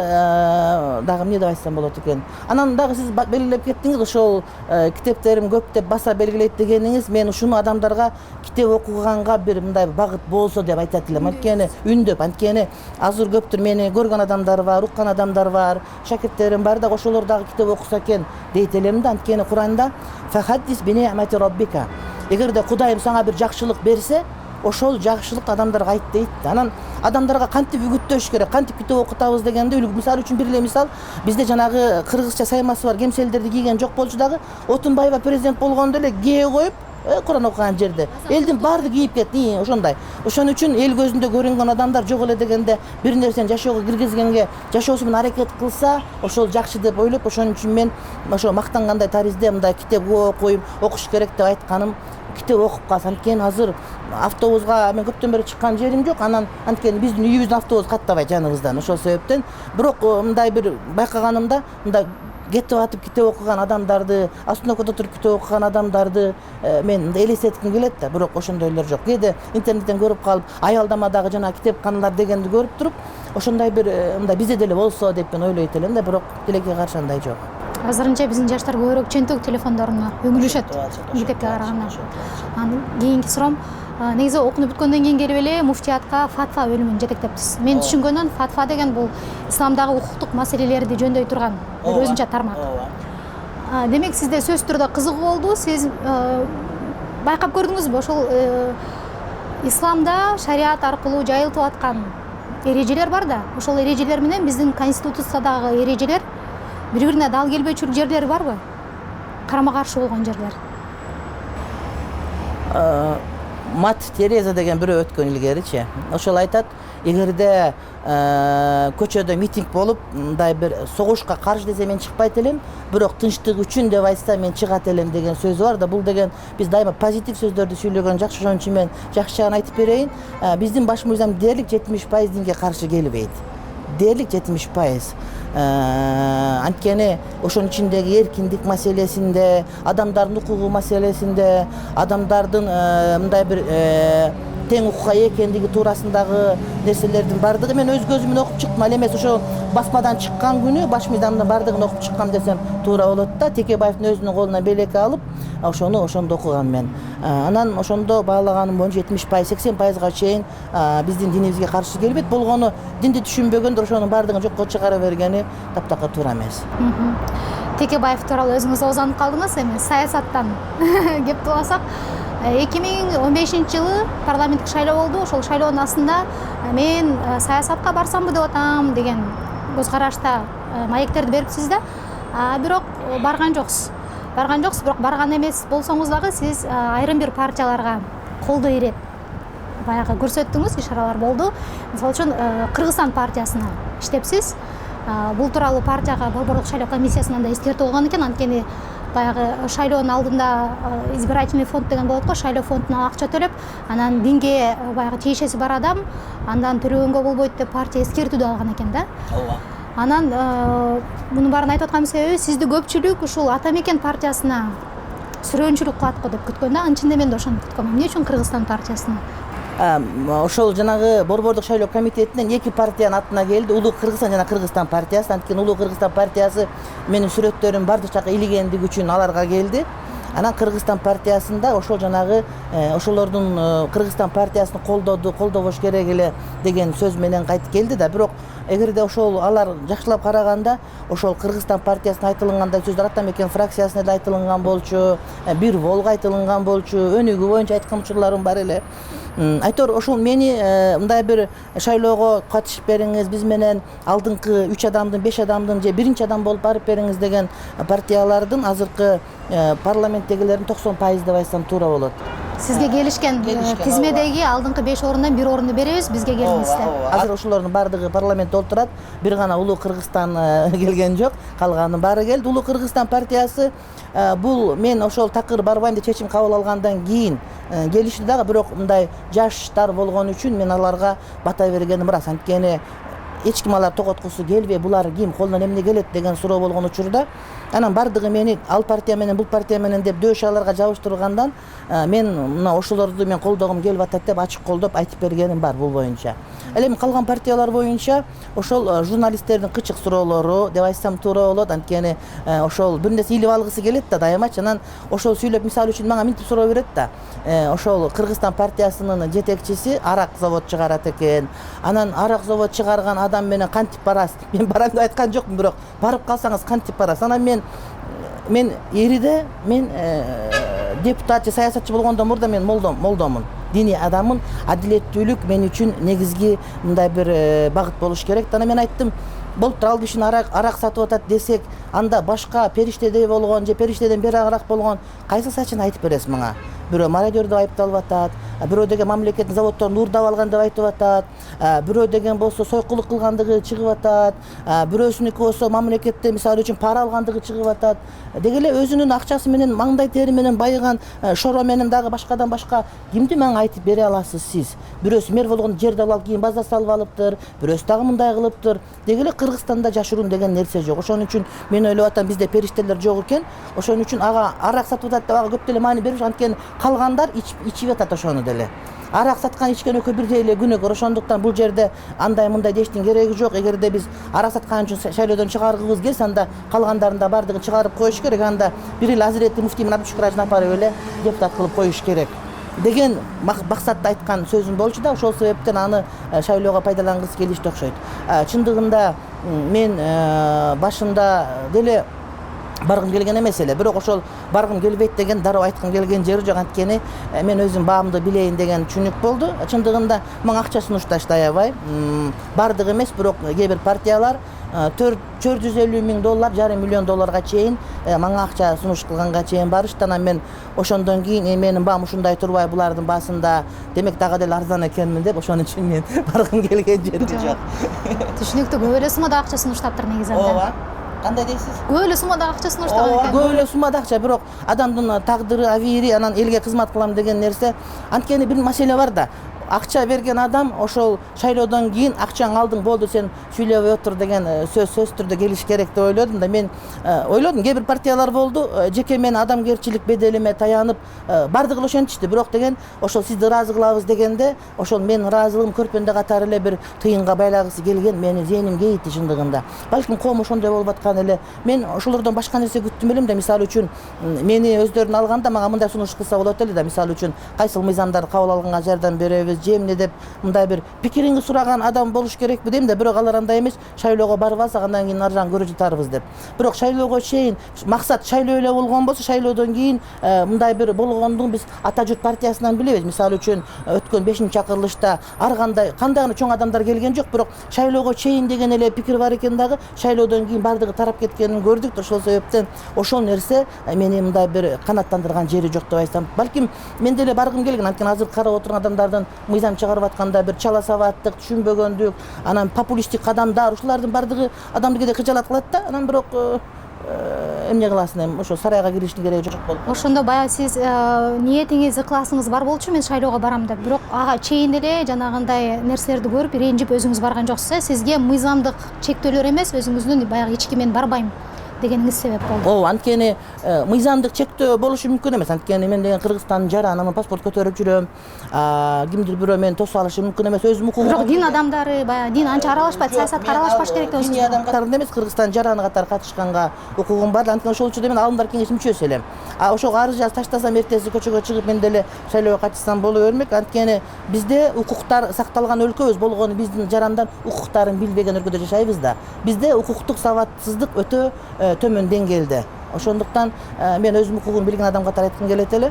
дагы эмне деп айтсам болот экен. Анан дагы сиз белгилеп кеттиңиз, ошол китептерим көп деп баса белгилейт дегениңиз, мен ушуну адамдарга китеп окуганга бир мындай багыт болсо деп айтат элем. Анткени үндөп, анткени азыр көптүр мени көргөн адамдар бар, уккан адамдар бар, шакирттерим бар да ошолор дагы китеп окуса экен дейт элем да. Анткени Куранда фахаддис би не'мати раббика. Эгерде Кудайым сага бир жакшылык берсе, ошол жакшылыкты адамдарга айт дейт. Анан адамдарга кантип үгүттөш керек, кантип китеп окутабыз дегенде, мисалы үчүн бир эле мисал, бизде жанагы кыргызча саймасы бар кемселдерди кийген жок болчу дагы, Отунбаева президент болгондо эле кээ коюп, Куран окуган жерде элдин баардыгы кийип кетти, ошондой. Ошон үчүн эл көзүндө көрүнгөн адамдар жок эле дегенде, бир нерсени жашоого киргизгенге жашоосу менен аракет кылса, ошол жакшы деп ойлоп, ошон үчүн мен ошо мактангандай таризде мындай китеп окуйм, окуш керек деп айтканым, китеп окуп калса. Анткени азыр автобуска мен көптөн бери чыккан жерим жок. Анткени биздин үйүбүздүн автобус каттабайт жаныбыздан. Ошол себептен бирок мындай бир байкаганымда, мындай кетип атып китеп окуган адамдарды, остановкада туруп китеп окуган адамдарды мен элестетким келет да, бирок ошондойлор жок. Кээде интернеттен көрүп калып, аялдамадагы жана китепканалар дегенди көрүп туруп, ошондой бир мындай бизде деле болсо деп мен ойлойт элем да, бирок тилекке каршы андай жок. Азырынча биздин жаштар көбүрөөк чөнтөк телефондоруна үңүлүшөт китепке караганда. Анан кийинки суроом, негизи окунуп бүткөндөн кийин келип эле муфтиятка фатва бөлүмүн жетектептиз. Мен түшүнгөнүм, фатва деген бул исламдагы укуктук маселелерди жөндөй турган өзүнчө тармак. Демек сизде сөзсүз түрдө кызыгуу болду. Сиз байкап көрдүңүзбү, ошол исламда шариат аркылуу жайылтып аткан эрежелер бар да, ошол эрежелер менен биздин конституциядагы эрежелер бири-бирине дал келбөөчүлүк жерлери барбы? Карама каршы болгон жерлер. Мат Тереза деген бирөө өткөн илгеричи. Ошол айтат, эгерде көчөдө митинг болуп, мындай бир согушка каршы десе мен чыкпайт элем, бирок тынчтык үчүн деп айтса мен чыгат элем деген сөзү бар да. Бул деген биз дайыма позитив сөздөрдү сүйлөгөн жакшы, ошон үчүн мен жакшыгын айтып берейин. Биздин баш мыйзам дээрлик 70% динге каршы келбейт. Дээрлик 70%. Анткени ошонун ичиндеги эркиндик маселесинде, адамдардын укугу маселесинде, адамдардын мындай бир тең укукка ээ экендиги туурасындагы нерселердин баардыгы мен өз көзүм менен окуп чыктым. Ал эмес ошо басмадан чыккан күнү баш мыйзамдын баардыгын окуп чыккам десем туура болот да. Текебаевдин өзүнүн колуна белекке алып, ошондо окугам мен. Анан ошондо баалаганым боюнча 70%, 80%га чейин биздин динибизге каршы келбейт. Болгону динди түшүнбөгөндөр ошонун баардыгын жокко чыгара бергени таптакыр туура эмес. Текебаев тууралуу өзүңүз оозданып калдыңыз. Эми саясаттан кепти алсак, 2015-жылы парламенттик шайлоо болду. Ошол шайлоонун астында мен саясатка барсамбы деп атам деген көз карашта маектерди берипсиз да. Бирок барган жоксуз. Бирок барган эмес болсоңуз дагы сиз айрым бир партияларга колдоо ирет баягы көрсөттүңүз, ишаралар болду. Мисалы үчүн Кыргызстан партиясына иштепсиз. Бул тууралуу партияга Борборлук шайлоо комиссиясынан да эскертүү болгон экен. Анткени баягы шайлоонун алдында избирательный фонд деген болот го, шайлоо фондуна акча төлөп, анан динге баягы тиешеси бар адам андан төлөгөнгө болбойт деп партия эскертүүдө алган экен да. Анан мунун баарын айтып аткан себеби, сизди көпчүлүк ушул Ата Мекен партиясына сүрөөнчүлүк кылат го деп күткөн да. Анын ичинде мен да ошону күткөм. Эмне үчүн Кыргызстан партиясына? Ошол жанагы Борбордук шайлоо комитетинен эки партиянын атына келди. Улуу Кыргызстан жана Кыргызстан партиясы. Анткени Улуу Кыргызстан партиясы менин сүрөттөрүм бардык жакка илигендиги үчүн аларга келди. Анан Кыргызстан партиясында ошол жанагы ошолордун Кыргызстан партиясын колдобош керек эле деген сөз менен кайтып келди да. Бирок эгерде ошол алар жакшылап караганда, ошол Кыргызстан партиясына айтылгандай сөздөр Ата Мекен фракциясына да айтылган болчу, бир волга айтылган болчу, өнүгүү боюнча айткан учурларым бар эле. Айтор ошол мени мындай бир шайлоого катышып бериңиз, биз менен алдыңкы 3 адамдын, 5 адамдын же биринчи адам болуп барып бериңиз деген партиялардын азыркы парламенттегилердин 90% деп айтсам туура болот. Сизге келишкен тизмедеги алдыңкы 5 орундан 1 орунду беребиз, бизге келиңиз деп. Азыр ошолордун баардыгы парламентте отурат. Бир гана Улуу Кыргызстан келген жок, калганын баары келди. Улуу Кыргызстан партиясы бул мен ошол такыр барбайм деп чечим кабыл алгандан кийин келишти дагы, бирок мындай жаштар болгон үчүн мен аларга бата бергеним рас. Анткени эч ким алар тоготкусу келбей, булар ким, колунан эмне келет деген суроо болгон учурда анан бардыгы мени ал партия менен бул партия менен деп дөш аларга жабыштыргандан мен мына ошолорду мен колдогум келип атат деп ачык колдоп айтып бергеним бар бул боюнча. Ал эми калган партиялар боюнча ошол журналисттердин кычык суроолору деп айтсам туура болот. Анткени ошол бир нерсе илип алгысы келет да дайымачы. Анан ошол сүйлөп мисалы үчүн мага минтип суроо берет да. Ошол Кыргызстан партиясынын жетекчиси арак завод чыгарат экен. Анан арак завод чыгарган адам менен кантип барасыз? Мен барам деп айткан жокмун, бирок барып калсаңыз кантип барасыз? Анан мен эриде мен депутат, саясатчы болгондон мурда мен молдомун. Диний адаммын. Адилеттүүлүк мен үчүн негизги мындай бир багыт болуш керек. Анан мен айттым, болуп ал кишини арак сатып атат десек, анда башка периштедей болгон же периштеден берагыраак болгон кайсы сачын айтып бересиз мага? Бирөө мародер деп айыпталып атат, бирөө деген мамлекеттин заводдорун уурдап алган деп айтып атат, бирөө деген болсо сойкулук кылгандыгы чыгып атат, бирөөсүнүкү болсо мамлекетте мисалы үчүн пара алгандыгы чыгып атат. Деги эле өзүнүн акчасы менен, маңдай тери менен байыган шоро менен дагы башкадан башка кимди мага айтып бере аласыз сиз? Бирөөсү мэр болгондо жерди алып кийин база салып алыптыр, бирөөсү дагы мындай кылыптыр. Деги эле Кыргызстанда жашыруун деген нерсе жок. Ошон үчүн мен ойлоп атам, бизде периштелер жок экен. Ошон үчүн ага арак сатып атат деп ага көп деле маани берип, анткени калгандар ичип атат ошону деле. Арак саткан ичкен экөө бирдей эле күнөкөр. Ошондуктан бул жерде андай мындай дештин кереги жок. Эгерде биз арак саткан үчүн шайлоодон чыгаргыбыз келсе, анда калгандарын да бардыгын чыгарып коюш керек. Анда бир эле Азирети муфтий менен Абдушукур Ажын апарып эле депутат кылып коюш керек деген максатта айткан сөзүм болчу да, ошол себептен аны шайлоого пайдалангысы келишти окшойт. Чындыгында мен башында деле баргым келген эмес эле, бирок ошол баргым келбейт деген дароо айткым келген жери жок. Анткени мен өзүм баамды билейин деген түшүнүк болду. Чындыгында мага акча сунушташты аябай. Бардыгы эмес, бирок кээ бир партиялар $450,000, $500 миллион чейин мага акча сунуш кылганга чейин барышты. Анан мен ошондон кийин менин баам ушундай турбай, булардын баасында демек дагы деле арзан экенмин деп, ошон үчүн мен баргым келген жери жок. Түшүнүктүү, көп эле суммада акча сунуштаптыр негизи анда. Ооба. Кандай дейсиз? Көп эле суммада акча сунуштаган экен. Көп эле суммада акча, бирок адамдын тагдыры, авири, анан элге кызмат кылам деген нерсе. Анткени бир маселе бар да. Акча берген адам ошол шайлоодон кийин акчаң алдың болду, сен сүйлөбөй отур деген сөз түрдө келиш керек деп ойлодум да. Мен ойлодум, кээ бир партиялар болду, жеке мен адамгерчилик беделиме таянып бардыгы ошентишти. Бирок деген ошол сизди ыраазы кылабыз дегенде, ошол менин ыраазылыгым көрпөндөй катары эле бир тыйынга байлагысы келген, мени зээним кейитти чындыгында. Балким коом ошондой болуп аткан эле. Мен ошолордон башка нерсе күттүм элем да. Мисалы үчүн мени өздөрүн алганда мага мындай сунуш кылса болот эле да. Мисалы үчүн кайсыл мыйзамдарды кабыл алганга жардам беребиз, же эмне деп мындай бир пикириңди сураган адам болуш керекпи дейм да. Бирок алар андай эмес, шайлоого барып алсак андан кийин аржан көрө жатарбыз деп. Бирок шайлоого чейин максат шайлоо эле болгон болсо, шайлоодон кийин мындай бир болгондугун биз ата журт партиясынан билебиз. Мисалы үчүн өткөн 5-чакырылышта ар кандай гана чоң адамдар келген жок, бирок шайлоого чейин деген эле пикир бар экен дагы. Шайлоодон кийин бардыгы тарап кеткенин көрдүк. Ошол себептен ошол нерсе мени мындай бир канаттандырган жери жок деп айтсам. Балким мен деле баргым келген, анткени азыр карап отурган адамдардын мыйзам чыгарып атканда бир чала сабаттык, түшүнбөгөндүк, анан популисттик кадамдар, ушулардын бардыгы адамды кээде кыжалат кылат да. Анан бирок эмне кыласың, эми ошо сарайга кириштин кереги жок болуп. Ошондо баягы сиз ниетиңиз, ыкласыңыз бар болчу, мен шайлоого барам деп. Бирок ага чейин эле жанагындай нерселерди көрүп ренжип өзүңүз барган жоксуз. Сизге мыйзамдык чектөөлөр эмес, өзүңүздүн баягы ички мен барбайм дегениңиз себеп болду. Ооба, анткени мыйзамдык чектөө болушу мүмкүн эмес. Анткени мен деген Кыргызстандын жаранымын, паспорт көтөрүп жүрөм. Кимдир бирөө мени тосуп алышы мүмкүн эмес. Өзүм укугум. Бирок дин адамдары, баягы дин анча аралашпайт, саясатка аралашпаш керек деп Дин адам катарында эмес, Кыргызстан жараны катары катышканга укугум бар. Анткени ошол учурда мен алымдар кеңешинин мүчөсү элем. Ошого арыз жазып таштасам, эртеси көчөгө чыгып мен деле шайлоого катышсам боло бермек. Анткени бизде укуктар сакталган өлкөбүз болгону биздин жарандар укуктарын билбеген өлкөдө жашайбыз да. Бизде укуктук сабатсыздык өтө төмөн деңгээлде. Ошондуктан мен өзүм укугун билген адам катары айткым келет эле.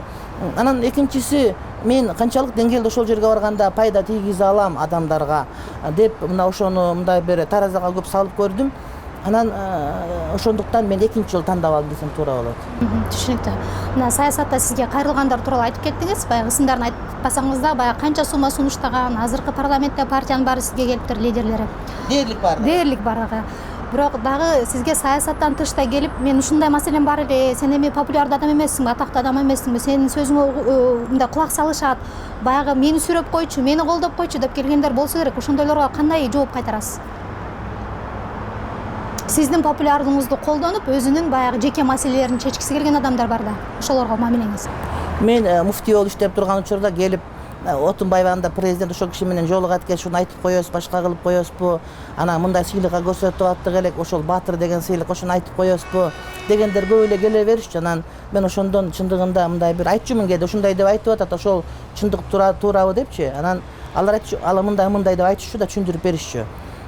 Анан экинчиси, мен канчалык деңгээлде ошол жерге барганда пайда тийгизе алам адамдарга деп мына ошону мындай бир таразага көп салып көрдүм. Анан ошондуктан мен экинчи жол тандап алдым десем туура болот. Түшүнүктүү. Мына саясатта сизге кайрылгандар тууралуу айтып кеттиңиз. Баягы ысымдарын айтпасаңыз да, баягы канча сумма сунуштаган, азыркы парламентте партиянын баары сизге келиптир, лидерлери. Дээрлик бар. Дээрлик бар. Бирок дагы сизге саясаттан тышта келип, мен ушундай маселем бар эле, сен эми популярдуу адам эмессиңби, атактуу адам эмессиңби, сенин сөзүңө мындай кулак салышат, баягы мени сүрөп койчу, мени колдоп койчу деп келгендер болсо керек. Ошондойлорго кандай жооп кайтарасыз? Сиздин популярдыгыңызды колдонуп өзүнүн баягы жеке маселелерин чечкиси келген адамдар бар да. Ошолорго мамилеңиз. Мен муфтий болуп иштеп турган учурда келип Отунбаеванда президент ошол киши менен жолугат экен, ушуну айтып коебуз, башка кылып коебузбу, анан мындай сыйлыкка көрсөтүп аттык элек, ошол Баатыр деген сыйлык, ошону айтып коебузбу дегендер көп эле келе беришчү. Анан мен ошондон чындыгында мындай бир айтчумун, кээде ушундай деп айтып атат, ошол чындык туурабы депчи. Анан алар айтчу, ал мындай деп айтышчу да түшүндүрүп беришчү.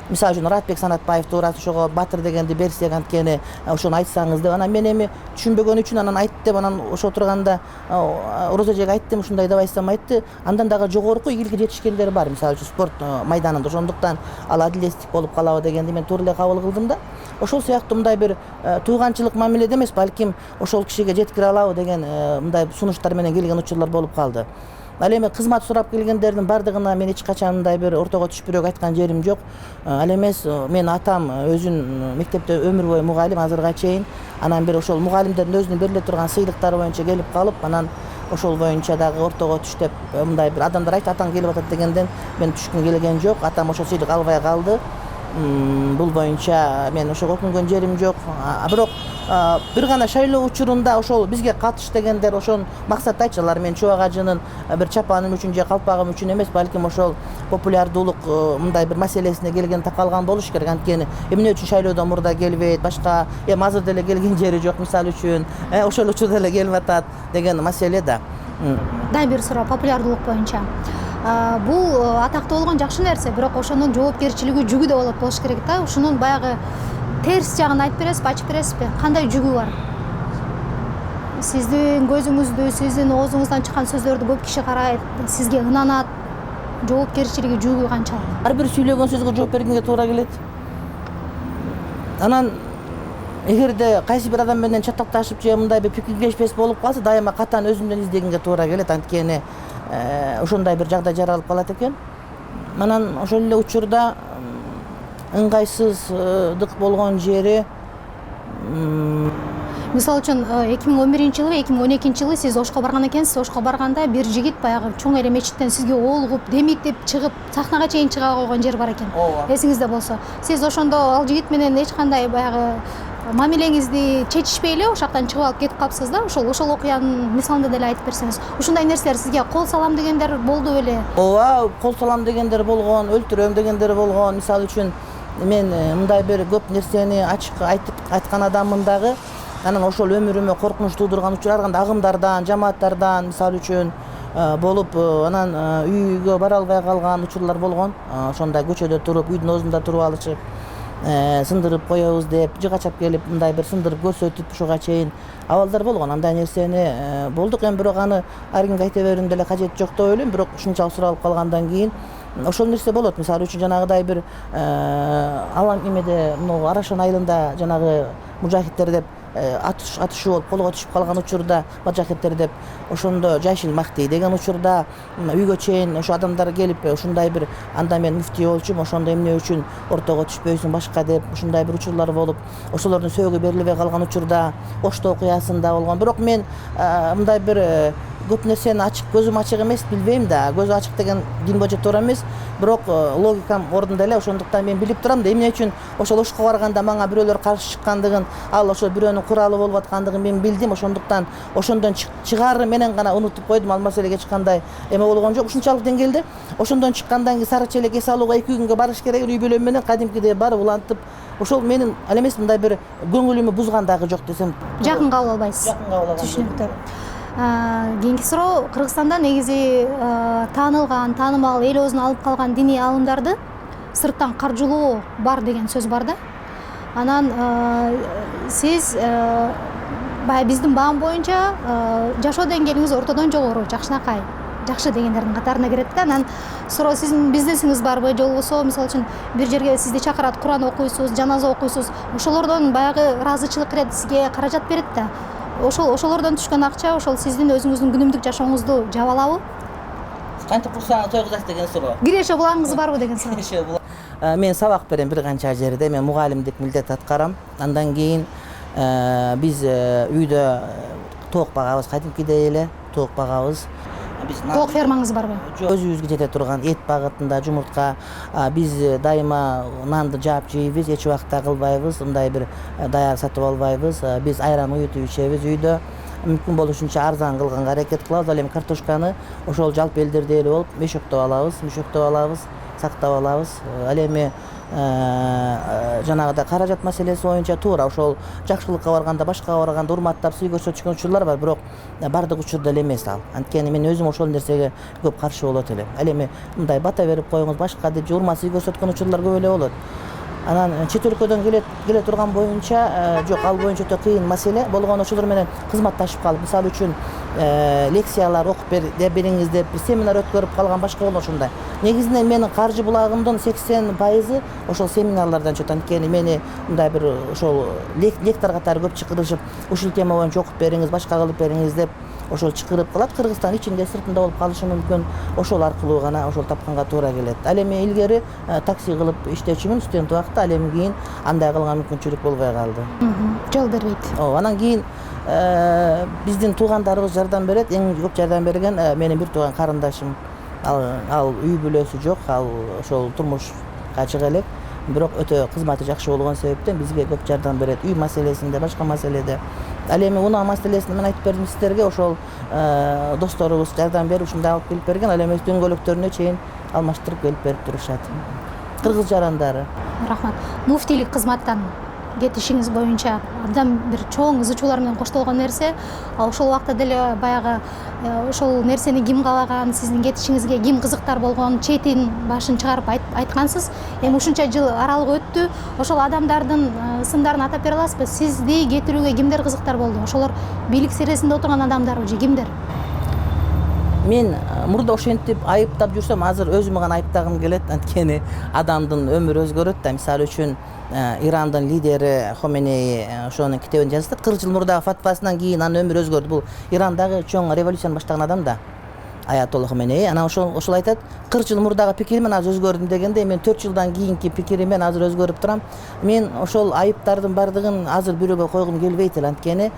Мисалы үчүн Радбек Санатбаев туурасы ошого Батыр дегенди берсек, анткени ошону айтсаңыз деп. Анан мен эми түшүнбөгөн үчүн анан айт деп, анан ошо турганда Орозо эжеге айттым, ушундай деп айтсам айтты. Андан дагы жогорку ийгиликке жетишкендер бар, мисалы үчүн спорт майданында. Ошондуктан ал адилеттик болуп калабы дегенди мен туура эле кабыл кылдым да. Ошол сыяктуу мындай бир тууганчылык мамиледе эмес, балким ошол кишиге жеткире алабы деген мындай сунуштар менен келген учурлар болуп калды. Ал эми кызмат сурап келгендердин бардыгына мен эч качан мындай бир ортого түшпүрөк айткан жерим жок. Ал эмес, мен атам өзүн мектепте өмүр бою мугалим азырга чейин. Анан бир ошол мугалимдердин өзүнүн бериле турган сыйлыктары боюнча келип калып, анан ошол боюнча дагы ортого түш деп мындай бир адамдар айтты, атаң келип атат дегенден мен түшкүм келген жок. Атам ошол сыйлык албай калды. Бул боюнча мен ошого өкүнгөн жерим жок. Бирок бир гана шайлоо учурунда ошол бизге катыш дегендер ошон максат айтчылар. Мен Чубак ажынын бир чапаным үчүн же калпагым үчүн эмес, балким ошол популярдуулук мындай бир маселесине келген такалган болуш керек. Анткени эмне үчүн шайлоодон мурда келбейт, башка эми азыр деле келген жери жок, мисалы үчүн ошол учурда эле келип атат деген маселе да. Дагы бир суроо популярдуулук боюнча. Бул атактуу болгон жакшы нерсе, бирок ошонун жоопкерчилиги, жүгү да болуш керек да. Ушунун баягы терс жагын айтып бересизби, ачып бересизби? Кандай жүгү бар? Сиздин көзүңүздү, сиздин оозуңуздан чыккан сөздөрдү көп киши карайт, сизге ынанат. Жоопкерчилиги, жүгү канчалык? Ар бир сүйлөгөн сөзгө жооп бергенге туура келет. Анан эгерде кайсы бир адам менен чатакташып же мындай бир пикирлешпес болуп калса, дайыма катан өзүмдөн издегенге туура келет. Анткени ошондой бир жагдай жаралып калат экен. Анан ошол эле учурда ыңгайсыздык болгон жери, Мисалы үчүн 2011-жылы, 2012-жылы сиз Ошко барган экенсиз. Ошко барганда бир жигит баягы чоң эле мечиттен сизге оолугуп, демиктеп чыгып, сахнага чейин чыга койгон жер бар экен. Эсиңизде болсо. Сиз ошондо ал жигит менен эч кандай баягы мамилеңизди чечишпей эле ошол жактан чыгып алып кетип калыпсыз да. Ошол окуянын мисалында деле айтып берсеңиз. Ушундай нерселер сизге кол салам дегендер болду беле? Ооба, кол салам дегендер болгон, өлтүрөм дегендер болгон. Мисалы үчүн мен мындай бир көп нерсени ачык айткан адаммын дагы. Анан ошол өмүрүмө коркунуч туудурган учурлар агымдардан, жамааттардан мисалы үчүн болуп, анан үйгө бара албай калган учурлар болгон. Ошондой көчөдө туруп, үйдүн оозунда туруп алышып, сындырып коебуз деп, жыгачап келип мындай бир сындырып көрсөтүп ушуга чейин абалдар болгон. Андай нерсени болдук. Эми бирок аны ар кимге айта берүүнүн деле кажети жок деп ойлойм. Бирок ушунчалык суралып калгандан кийин ошол нерсе болот. Мисалы үчүн жанагыдай бир алам эмеде могу Арашан айылында жанагы мужахиттер деп атышуу болуп колго түшүп калган учурда, мужахиттер деп ошондо Жайшил Махти деген учурда үйгө чейин ошо адамдар келип ушундай бир, анда мен муфтий болчумун, ошондо эмне үчүн ортого түшпөйсүң башка деп ушундай бир учурлар болуп, ошолордун сөөгү берилбей калган учурда Ошто окуясында болгон. Бирок мен мындай бир көп нерсени ачык, көзүм ачык эмес, билбейм да. Көзү ачык деген дин боюнча туура эмес, бирок логикам ордунда эле. Ошондуктан мен билип турам да, эмне үчүн ошол Ошко барганда мага бирөөлөр каршы чыккандыгын, ал ошо бирөөнүн куралы болуп аткандыгын мен билдим. Ошондуктан ошондон чыгары менен гана унутуп койдум. Ал маселеге эч кандай эме болгон жок. Ушунчалык деңгээлде ошондон чыккандан кийин сары челек эс алууга 2 күнгө барыш керек. Үй бүлөм менен кадимкидей барып улантып, ошол менин ал эмес мындай бир көңүлүмө бузган дагы жок десем. Жакын кабыл албайсыз. Жакын кабыл алган. Түшүнүктүү. Кийинки суроо, Кыргызстанда негизи таанылган, таанымал, эл оозуна алып калган диний аалымдарды сырттан каржылоо бар деген сөз бар да. Анан сиз баягы биздин баам боюнча жашоо деңгээлиңиз ортодон жогору, жакшынакай, жакшы дегендердин катарына кирет да. Анан суроо, сиздин бизнесиңиз барбы, же болбосо мисалы үчүн бир жерге сизди чакырат, Куран окуйсуз, жаназа окуйсуз, ошолордон баягы ыраазычылык кирет, сизге каражат берет да. Ошолордон түшкөн акча ошол сиздин өзүңүздүн күнүмдүк жашооңузду жаба алабы? Кантип курсаңыз тойгузасыз деген суроо. Киреше булаңыз барбы деген суроо. Мен сабак берем бир канча жерде, мен мугалимдик милдет аткарам. Андан кийин биз үйдө тоок багабыз, кадимкидей эле тоок багабыз. Тоок фермаңыз барбы? Өзүбүзгө жете турган эт багытында жумуртка биз дайыма нанды жаап жейбиз, эч убакта кылбайбыз, мындай бир даяр сатып албайбыз. Биз айран уютуп ичебиз үйдө. Мүмкүн болушунча арзан кылганга аракет кылабыз. Ал эми картошканы ошол жалпы элдердей эле болуп мешөктөп алабыз, сактап алабыз. Ал эми жанагыдай каражат маселеси боюнча туура ошол жакшылыкка барганда, башкага барганда урматтап сый көрсөтүшкөн учурлар бар, бирок бардык учурда эле эмес ал. Анткени мен өзүм ошол нерсеге көп каршы болот элем. Ал эми мындай бата берип коюңуз, башка деп урмат сый көрсөткөн учурлар көп эле болот. Анан чет өлкөдөн келе турган боюнча жок, ал боюнча өтө кыйын маселе болгон ошолор менен кызматташып калып, мисалы үчүн лекциялар окуп бериңиз деп бир семинар өткөрүп калган башка болот ушундай. Негизинен менин каржы булагымдын 80% ошол семинарлардан чыгат. Анткени мени мындай бир ошол лектор катары көп чакырышып, ушул тема боюнча окуп бериңиз, башка кылып бериңиз деп ошол чакырып калат. Кыргызстан ичинде сыртында болуп калышы мүмкүн. Ошол аркылуу гана ошол тапканга туура келет. Ал эми илгери такси кылып иштечүмүн студент убакта, ал эми кийин андай кылган мүмкүнчүлүк болбой калды. Жол бербейт. Анан кийин биздин туугандарыбыз жардам берет. Эң көп жардам берген менин бир тууган карындашым. Ал үй бүлөсү жок, ал ошол турмушка чыга элек. Бирок өтө кызматы жакшы болгон себептен бизге көп жардам берет. Үй маселесинде, башка маселеде. Ал эми унаа маселесин мен айтып бердим сиздерге, ошол досторубуз жардам берип ушундай алып келип берген. Ал эми дөңгөлөктөрүнө чейин алмаштырып келип берип турушат. Кыргыз жарандары. Рахмат. Муфтийлик кызматтан кетишиңиз боюнча абдан бир чоң ызычуулар менен коштолгон нерсе. Ошол убакта деле баягы ошол нерсени ким каалаган, сиздин кетишиңизге ким кызыктар болгон, четин башын чыгарып айткансыз. Эми ушунча жыл аралык өттү. Ошол адамдардын ысымдарын атап бере аласызбы? Сизди кетирүүгө кимдер кызыктар болду? Ошолор бийлик сиресинде отурган адамдарбы же кимдер? Мен мурда ошентип айыптап жүрсөм, азыр өзүмө гана айыптагым келет. Анткени адамдын өмүрү өзгөрөт да. Мисалы үчүн Ирандын лидери Хоменей ошонун китебин жазат. 40 жыл мурдагы фатвасынан кийин анын өмүрү өзгөрдү. Бул Ирандагы чоң революцияны баштаган адам да. Аятолла Хоменей. Анан ошол айтат, 40 жыл мурдагы пикиримен азыр өзгөрдүм дегенде, мен 4 жылдан кийинки пикиримен азыр өзгөрүп турам. Мен ошол айыптардын бардыгын азыр бирөөгө койгум келбейт эле. Анткени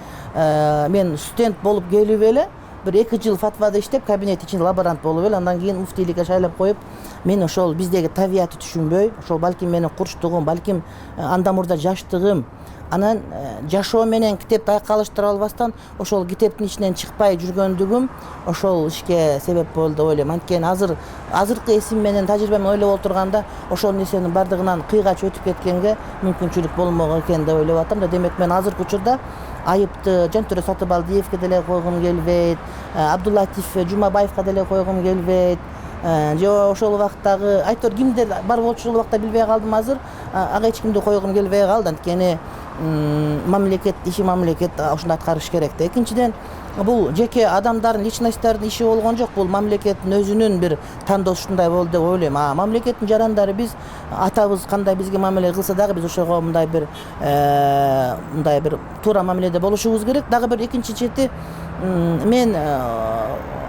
мен студент болуп келип эле бир 2 жыл фатвада иштеп, кабинет ичинде лаборант болуп эле, андан кийин муфтийликке шайлап коюп, мен ошол биздеги табиятты түшүнбөй, ошол балким менин курчтугум, балким анда мурда жаштыгым, анан жашоо менен китепти айкалыштыра албастан ошол китептин ичинен чыкпай жүргөндүгүм ошол ишке себеп болду деп ойлойм. Анткени азыркы эсим менен, тажрыйбам менен ойлоп отурганда ошол нерсенин бардыгынан кыйгач өтүп кеткенге мүмкүнчүлүк болмок экен деп ойлоп атам да. Демек мен азыркы учурда айыпты Жантөре Сатыбалдиевке деле койгум келбейт, Абдуллатиф Жумабаевка деле койгум келбейт. Же ошол убактагы айтор кимдер бар болчу, ошол убакта билбей калдым азыр. Ага эч кимди койгум келбей калды. Анткени мамлекет иши мамлекет ошондо аткарыш керек да. Экинчиден, бул жеке адамдардын, личносттордун иши болгон жок, бул мамлекеттин өзүнүн бир тандоосу ушундай болду деп ойлойм. Мамлекеттин жарандары, биз атабыз кандай бизге мамиле кылса дагы биз ошого мындай бир туура мамиледе болушубуз керек. Дагы бир экинчи чети, мен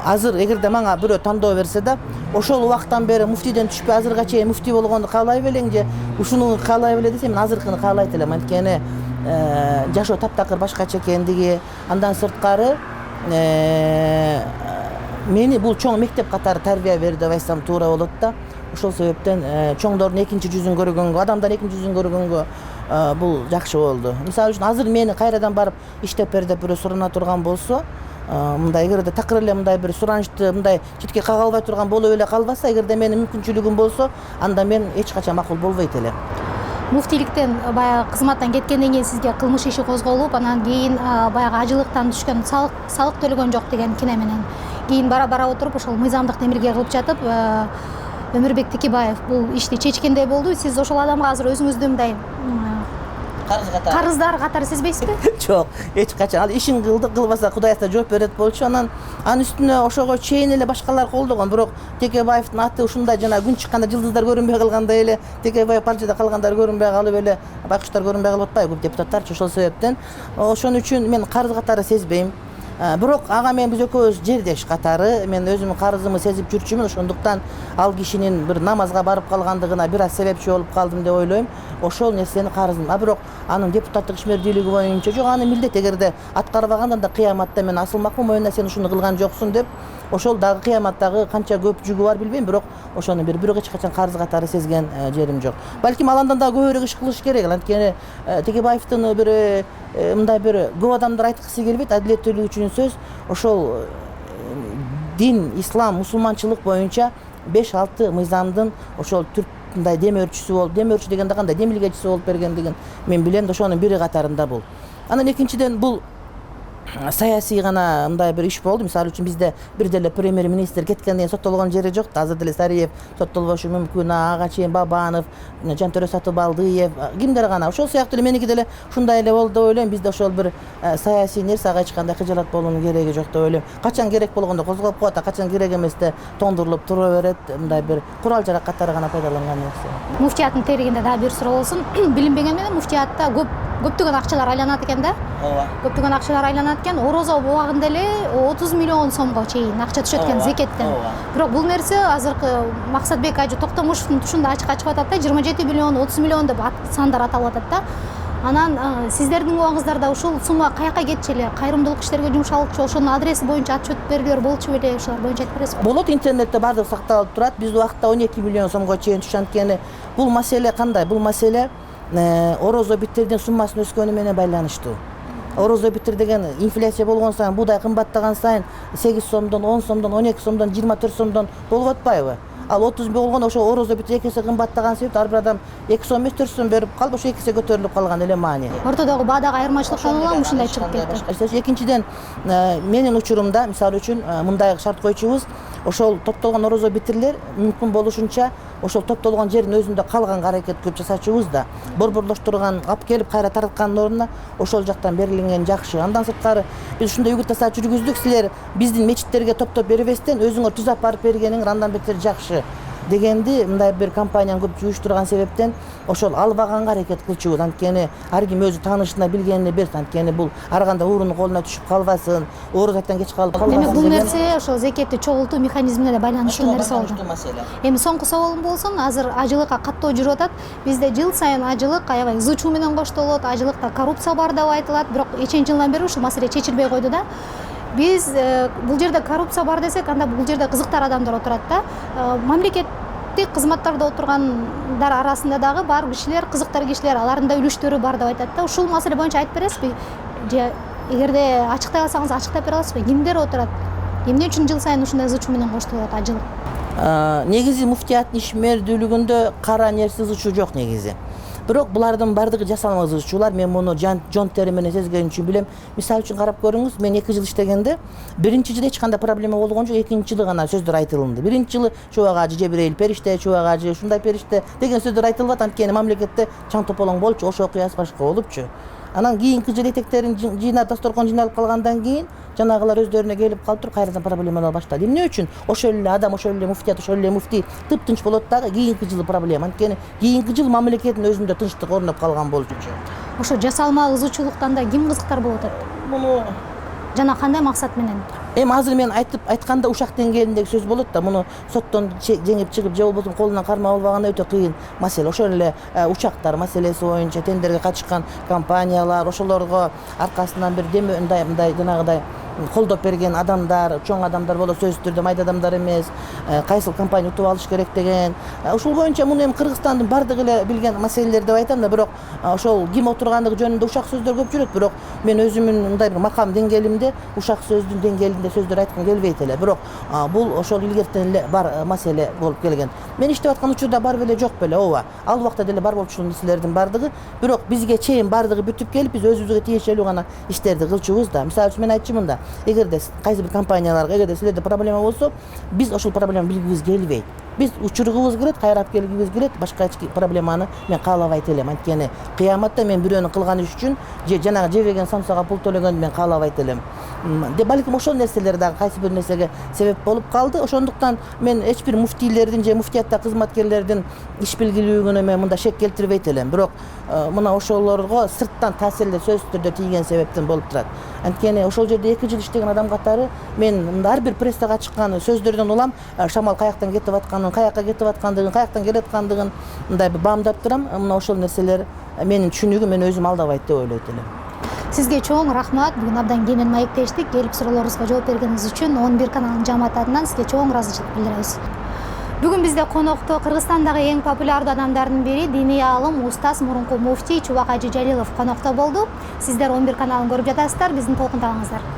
азыр эгерде мага бирөө тандоо берсе да, ошол убактан бери муфтийден түшпөй азырга чейин муфтий болгонду каалай белең же ушуну каалай беле десем, мен азыркыны каалайт элем. Анткени жашоо таптакыр башкача экендиги, андан сырткары мени бул чоң мектеп катары тарбия берди деп айтсам туура болот да. Ошол себептен чоңдордун экинчи жүзүн көргөнгө, адамдардын экинчи жүзүн көргөнгө бул жакшы болду. Мисалы үчүн азыр мени кайрадан барып иштеп бер деп бирөө сурана турган болсо, мындай эгерде такыр эле мындай бир суранычты мындай четке кага албай турган болуп эле калбаса, эгерде менин мүмкүнчүлүгүм болсо, анда мен эч качан макул болбойт элем. Муфтийликтен баягы кызматтан кеткенден кийин сизге кылмыш иши козголуп, анан кийин баягы ажылыктан түшкөн салык төлөгөн жок деген кине менен кийин бара отуруп ошол мыйзамдык немерге кылып жатып, Өмүрбек Текебаев бул ишти чечкендей болду. Сиз ошол адамга азыр өзүңүздү мындай карыздар катары сезбейсизби? Жок, эч качан. Ал ишин кылды, кылбаса Кудай ата жооп берет болчу. Анан анын үстүнө ошого чейин эле башкалар колдогон. Бирок Текебаевдин аты ушундай жана күн чыкканда жылдыздар көрүнбөй калгандай эле, Текебаев партияда калгандар көрүнбөй калып эле, байкуштар көрүнбөй калып атпайбы көп депутаттарчы. Ошол себептен ошон үчүн мен карыз катары сезбейм. Бирок ага мен биз экөөбүз жердеш катары, мен өзүмдүн карызымды сезип жүрчүмүн. Ошондуктан ал кишинин бир намазга барып калгандыгына бир аз себепчи болуп калдым деп ойлойм. ошол нерсени карызым. А бирок анын депутаттык ишмердүүлүгү боюнча жок, аны милдет, эгерде аткарбаганда да кыяматта мен асылмакмын моюна, сен ушуну кылган жоксуң деп, ошол дагы кыяматтагы канча көп жүгү бар билбейм, бирок ошону бирок эч качан карыз катары сезген жерим жок. Балким ал андан дагы көбүрөөк иш кылыш керек. Анткени Текебаевдин бир мындай бир көп адамдар айткысы келбейт, адилеттүүлүк үчүн сөз. Ошол дин, ислам, мусулманчылык боюнча 5-6 мыйзамдын ошол түрк мындай демөөрчүсү болуп, демөөрчү дегенде кандай, демилгечиси болуп бергендигин мен билем да, ошонун бири катарында бул. Анан экинчиден, бул саясий гана мындай бир иш болду. Мисалы үчүн бизде бир деле премьер-министр кеткенден кийин соттолгон жери жок. Азыр деле Сариев соттолбошу мүмкүн, ага чейин Бабанов, Жантөрө Сатыбалдыев, кимдер гана. Ошол сыяктуу эле меники деле ушундай эле болду деп ойлойм. Бизде ошол бир саясий нерсе, ага эч кандай кыжалат болуунун кереги жок деп ойлойм. Качан керек болгондо козголуп коет, а качан керек эместе тондурулуп тура берет. Мындай бир курал жарак катары гана пайдаланган нерсе. Муфтияттын теригинде дагы бир суроо болсун. Билинбеген менен муфтиятта көптөгөн акчалар айланат экен да. Ооба. Көптөгөн акчалар айланат экен. Орозо убагында эле 30 миллион сомго чейин акча түшөт экен зекеттен. Бирок бул нерсе азыркы Максатбек Ажы Токтомушевдун тушунда ачык ачып атат да, 27 миллион, 30 миллион деп сандар аталып атат да. Анан сиздердин убагыңыздарда ушул сумма каяка кетчү эле, кайрымдуулук иштерге жумшалчу, ошонун адреси боюнча отчет бергилер болчу беле, ошолор боюнча айтып бересизби? Болот, интернетте баардыгы сакталып турат. Биздин убакытта 12 миллион сомго чейин түшөт. Анткени бул маселе кандай? Бул маселе орозо биттирдин суммасынын өскөнү менен байланыштуу. Орозо битир деген инфляция болгон сайын, буудай кымбаттаган сайын 8 сомдон, 10 сомдон, 12 сомдон, 24 сомдон болуп атпайбы? Ал 30 болгондо ошо орозо битир 2 эсе кымбаттаган себеп ар бир адам 2 сом эмес 4 сом берип калып, ошо 2 эсе көтөрүлүп калган эле маани. Ортодогу баадагы айырмачылыктан улам ушундай чыгып кетти. Экинчиден, менин учурумда мисалы үчүн мындай шарт койчубуз. Ошол топтолгон орозо битирлер мүмкүн болушунча ошол топтолгон жердин өзүндө калганга аракет көп жасачубуз да. Борборлоштурган алып келип кайра тараткандын ордуна ошол жактан берилген жакшы. Андан сырткары биз ушундай үгүт тастап жүргүздүк. Силер биздин мечиттерге топтоп бербестен өзүңөр түзүп барып бергениңер андан бетер жакшы дегенди мындай бир компаниянын көп жуюштурган себептен ошол албаганга аракет кылчубуз. Анткени ар ким өзү таанышына билгенине берсин. Анткени бул ар кандай уурунун колуна түшүп калбасын, оорузаттан кеч калып калбасын. Демек бул нерсе ошол зекетти чогултуу механизмине да байланыштуу нерсе болду. Эми соңку суалым болсун, азыр ажылыкка каттоо жүрүп атат. Бизде жыл сайын ажылык аябай ызы чуу менен коштолот, ажылыкта коррупция бар деп айтылат, бирок нече жылдан бери ушул маселе чечилбей койду да. Биз бул жерде коррупция бар десек, анда бул жерде кызыктар адамдар отурат да. Мамлекеттик кызматтарда отургандар арасында дагы бар кишилер, кызыктар кишилер, алардын да үлүштөрү бар деп айтат да. Ушул маселе боюнча айтып бересизби? Же эгерде ачыктай алсаңыз ачыктап бере аласызбы? Кимдер отурат? Эмне үчүн жыл сайын ушундай ызы чуу менен коштолот ажылык? Негизи муфтияттын ишмердүүлүгүндө кара нерсе ызы чуу жок негизи. Бирок булардын бардыгы жасалма ызы чуулар. Мен муну жон тери менен сезген үчүн билем. Мисалы үчүн карап көрүңүз, мен 2 жыл иштегенде, биринчи жылы эч кандай проблема болгон жок, экинчи жылы гана сөздөр айтылды. Биринчи жылы чубак ажы Жебирейил периште, чубак ажы ушундай периште деген сөздөр айтылып атат. Анткени мамлекетте чаң тополоң болчу, ошол окуясы башка болупчу. Анан кийинки жылы этектерин жыйнап, дасторкон жыйналып калгандан кийин жанагылар өздөрүнө келип калып туруп кайрадан проблемалар баштады. Эмне үчүн? Ошол эле адам, ошол эле муфтият, ошол эле муфтий тыптынч болот дагы, кийинки жылы проблема. Анткени кийинки жыл мамлекеттин өзүндө тынчтык орноп калган болчу. Ошо жасалма ызы чуулуктан да ким кызыктар болуп атат? Муну жана кандай максат менен? Эми азыр мен айтканда ушак деңгээлиндеги сөз болот да, муну соттон жеңип чыгып же болбосо колунан кармап албаганда өтө кыйын маселе. Ошол эле учактар маселеси боюнча тендерге катышкан компаниялар, ошолорго аркасынан бир мындай жанагыдай колдоп берген адамдар, чоң адамдар болот, сөзсүз түрдө майда адамдар эмес, кайсыл компания утуп алыш керек деген. Ушул боюнча муну эми Кыргызстандын бардыгы эле билген маселелер деп айтам да, бирок ошол ким отургандыгы жөнүндө ушак сөздөр көп жүрөт, бирок мен өзүмүн мындай бир макам деңгээлимде ушак сөздүн деңгээлинде сөздөр айткым келбейт эле. Бирок бул ошол илгертен эле бар маселе болуп келген. Мен иштеп аткан учурда бар беле жок беле, ооба. Ал убакта деле бар болчу нерселердин бардыгы, бирок бизге чейин бардыгы бүтүп келип, биз өзүбүзгө тиешелүү гана иштерди кылчубуз да. Мисалы үчүн мен айтчумун да, эгерде кайсы бир компанияларга эгерде силерде проблема болсо, биз ошол проблеманы билгибиз келбейт. Биз учургубуз келет, кайрап келгибиз келет, башка эч проблеманы мен каалабайт элем. Анткени кыяматта мен бирөөнүн кылган иш үчүн же жанагы жебеген самсага пул төлөгөндү мен каалабайт элем. Балким ошол нерселер дагы кайсы бир нерсеге себеп болуп калды. Ошондуктан мен эч бир муфтийлердин же муфтиятта кызматкерлердин иш билгилүүлүгүнө мен мында шек келтирбейт элем. Бирок мына ошолорго сырттан таасирлер сөзсүз түрдө тийген себептен болуп турат. Анткени ошол жерде 2 жыл иштеген адам катары мен ар бир прессага чыккан сөздөрдөн улам шамал каяктан кетип аткан анын каяка кетип аткандыгын, каяктан келе аткандыгын мындай баамдап турам. Мына ошол нерселер менин түшүнүгүм мени өзүм алдабайт деп ойлойт элем. Сизге чоң рахмат. Бүгүн абдан кенен маектештик. Келип суроолорубузга жооп бергениңиз үчүн 11 каналынын жамааты атынан сизге чоң ыраазычылык билдиребиз. Бүгүн бизде конокто Кыргызстандагы эң популярдуу адамдардын бири диний аалым, устаз, мурунку муфтий Чубак Ажи Жалилов конокто болду. Сиздер 11 каналын көрүп жатасыздар, биздин толкунтабыңыздар.